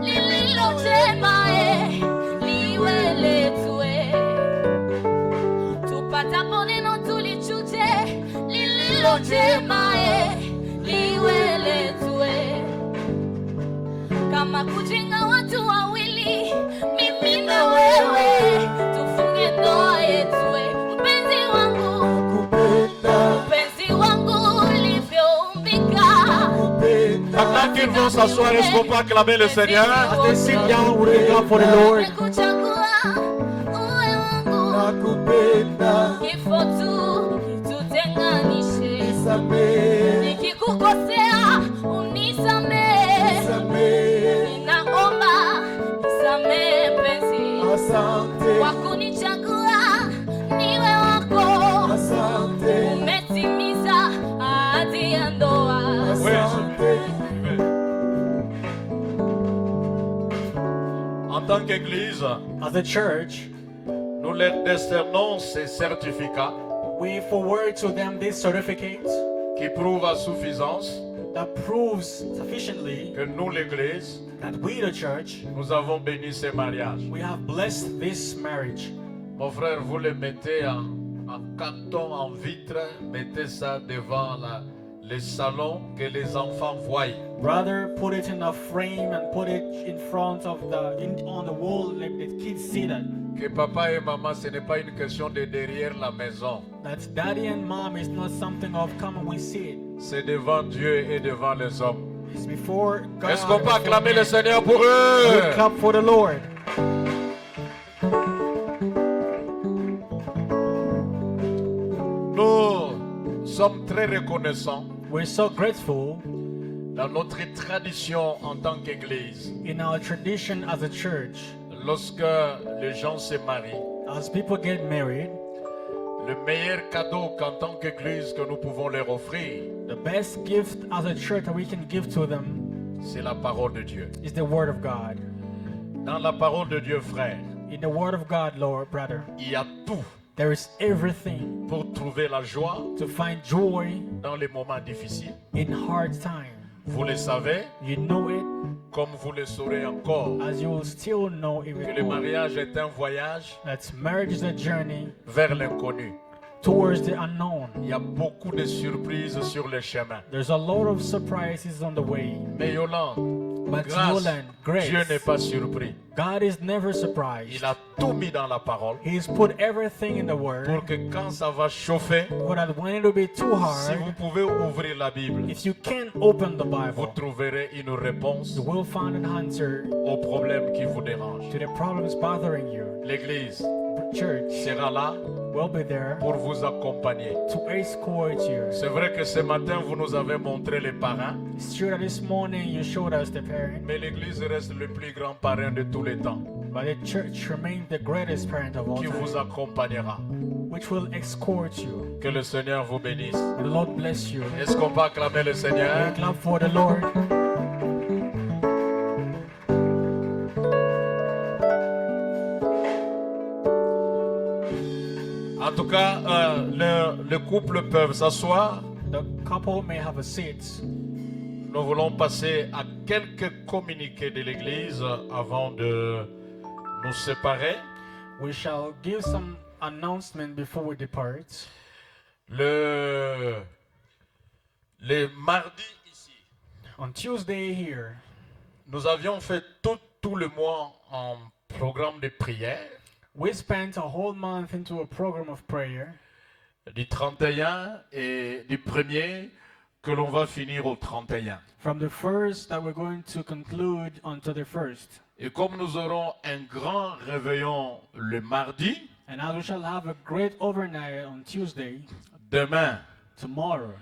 lililo jema liwe letu. Tupatapo neno tulichuje, lililo jema liwe letu. Kama kujenga watu wawili, mimi na wewe, tufunge ndoa yetu. Mpenzi wangu ulivyoumbika. Maintenant qu'ils vont s'asseoir, est-ce qu'on peut acclamer le Seigneur? As they sit down, we will clap for the Lord. Nimekuchagua uwe wangu. Kifo tu kitutenganishe. Nikikukosea unisamehe. Ninaomba nisamehe mpenzi. Kwa kunichagua niwe wako. Umetimiza ahadi ya ndoa. En tant qu'Église, As a church, nous leur décernons ces certificats we forward to them this certificate qui prouvent à suffisance that proves sufficiently que nous, l'Église, that we, the church, nous avons béni ces mariages. we have blessed this marriage. Mon frère, vous le mettez en carton, en vitre, mettez ça devant le salon que les enfants voient. Brother, put it in a frame and put it in front of on the wall, like the kids see that. Que papa et maman, ce n'est pas une question de derrière la maison. That daddy and mom is not something of come and we see it. C'est devant Dieu et devant les hommes. It's before God. Est-ce qu'on peut before acclamer men. le Seigneur pour We eux? clap for the Lord. Nous sommes très reconnaissants We're so grateful dans notre tradition en tant qu'Église. in our tradition as a church. Lorsque les gens se marient, As people get married, le meilleur cadeau qu'en tant qu'Église que nous pouvons leur offrir, the best gift as a church that we can give to them c'est la parole de Dieu. is the Word of God. Dans la parole de Dieu, frère, In the Word of God, Lord, brother, il y a tout there is everything pour trouver la joie to find joy dans les moments difficiles. in hard times. Vous le savez, You know it, comme vous le saurez encore, as you will still know que le even more, mariage est un voyage that marriage is a journey vers l'inconnu. towards the unknown. Il y a beaucoup de surprises sur le chemin. There's a lot of surprises on the way. Mais Yolande, But grâce, Yolande, grace, Dieu n'est pas surpris. God is never surprised. Il a tout mis dans la parole He's put everything in the Word pour que quand ça va chauffer, for that when it will be too si vous hard, pouvez ouvrir la Bible, if you can't open the vous Bible, trouverez une réponse you will find an answer aux problèmes qui vous dérangent. to the problems bothering you. L'Église Church sera là will be there pour vous accompagner. to escort you. C'est vrai que ce matin, vous nous avez montré les parrains, It's true that this morning you showed us the parent, mais l'Église reste le plus grand parrain de tous les temps, but the church remains the greatest parent of all qui vous time, accompagnera. which will escort you. Que le Seigneur vous bénisse. The Lord bless you. Est-ce qu'on peut acclamer le Seigneur? We clap for the Lord. En tout cas, le couple peut s'asseoir. The couple may have a seat. Nous voulons passer à quelques communiqués de l'Église avant de nous séparer. We shall give some announcement before we depart. Le mardi ici, On Tuesday here, nous avions fait tout le mois en programme de prière. we spent a whole month into a program of prayer Du 31 et du 1er que l'on va finir au 31. from the first that we're going to conclude until the first. Et comme nous aurons un grand réveillon le mardi, And as we shall have a great overnight on Tuesday, demain, tomorrow,